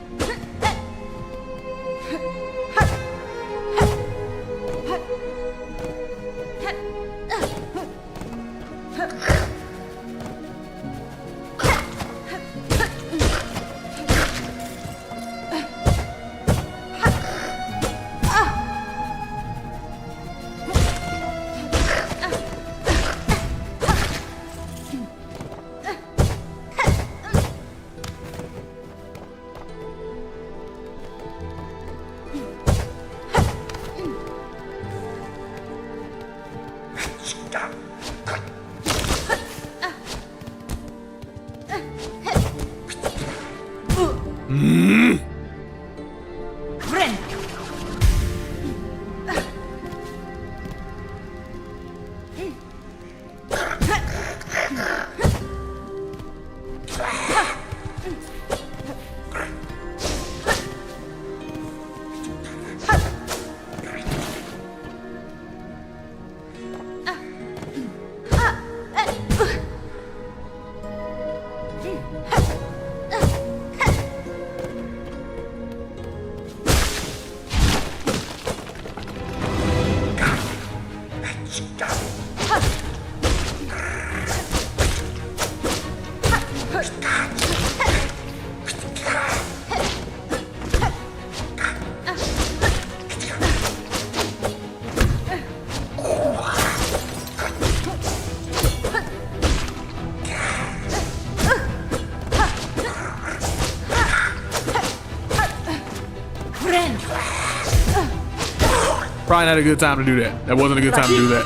Probably not a good time to do that. That wasn't a good time to do that.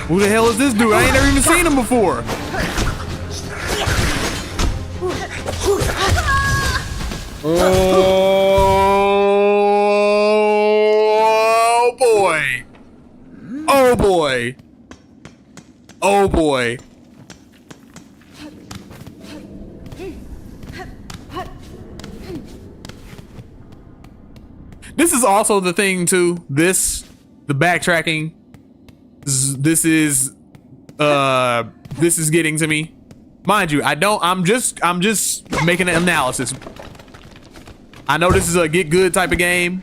Who the hell is this dude? I ain't never even seen him before. Oh boy. Oh boy. Oh boy. This is also the thing too. The backtracking. This is getting to me. Mind you, I'm just making an analysis. I know this is a get good type of game,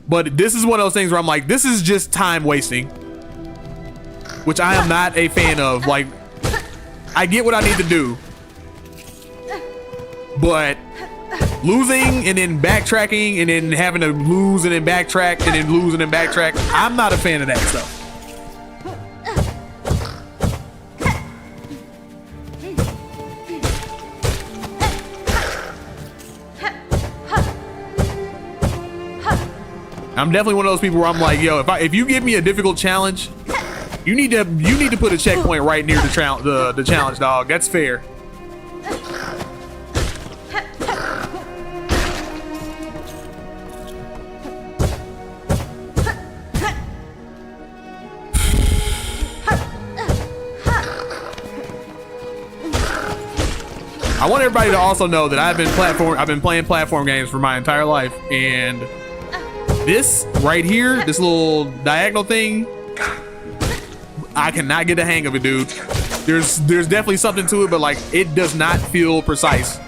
but this is one of those things where I'm like, this is just time wasting, which I am not a fan of. Like, I get what I need to do, but losing and then backtracking and then having to lose and then backtrack and then lose and then backtrack, I'm not a fan of that stuff. I'm definitely one of those people where I'm like, yo, if you give me a difficult challenge, you need to put a checkpoint right near the challenge, dog. That's fair. I want everybody to also know that I've been playing platform games for my entire life, and this right here, this little diagonal thing, I cannot get the hang of it, dude. There's definitely something to it, but like, it does not feel precise.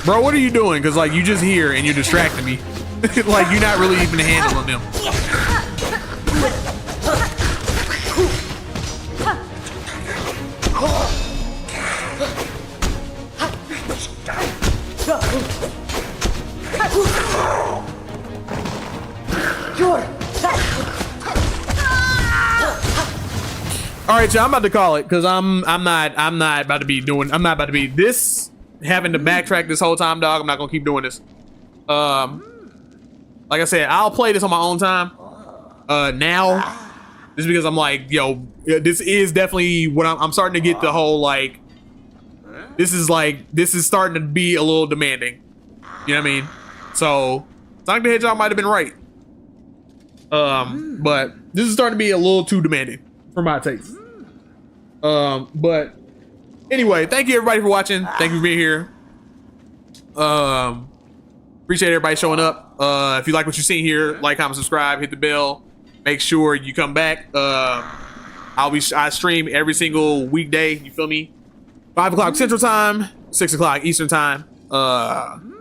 Bro, what are you doing? Because like, you just here and you're distracting me. Like, you're not really even handling them. All right, y'all, I'm about to call it because I'm not about to be this, having to backtrack this whole time, dog. I'm not gonna keep doing this. Like I said, I'll play this on my own time. Now, just because I'm like, yo, this is definitely what I'm starting to get the whole like. This is starting to be a little demanding. You know what I mean? So Sonic the Hedgehog might have been right. But this is starting to be a little too demanding for my taste. But anyway, thank you everybody for watching. Thank you for being here. Appreciate everybody showing up. If you like what you've seen here, like, comment, subscribe, hit the bell. Make sure you come back. I stream every single weekday. You feel me? 5 o'clock Central Time, 6 o'clock Eastern Time.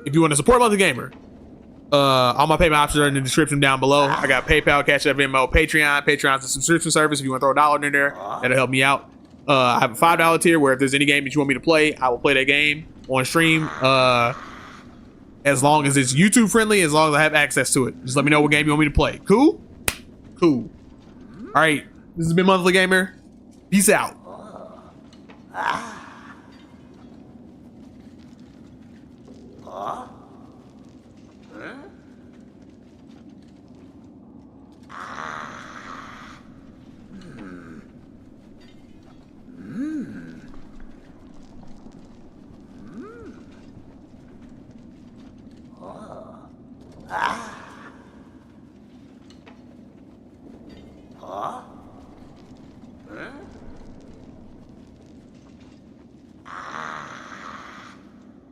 If you want to support Monthly Gamer, all my payment options are in the description down below. I got PayPal, Cash App, Venmo, Patreon. Patreon's a subscription service. If you want to throw $1 in there, that'll help me out. I have a $5 tier where if there's any game that you want me to play, I will play that game on stream. As long as it's YouTube friendly, as long as I have access to it. Just let me know what game you want me to play. Cool? Cool. All right. This has been Monthly Gamer. Peace out. Huh?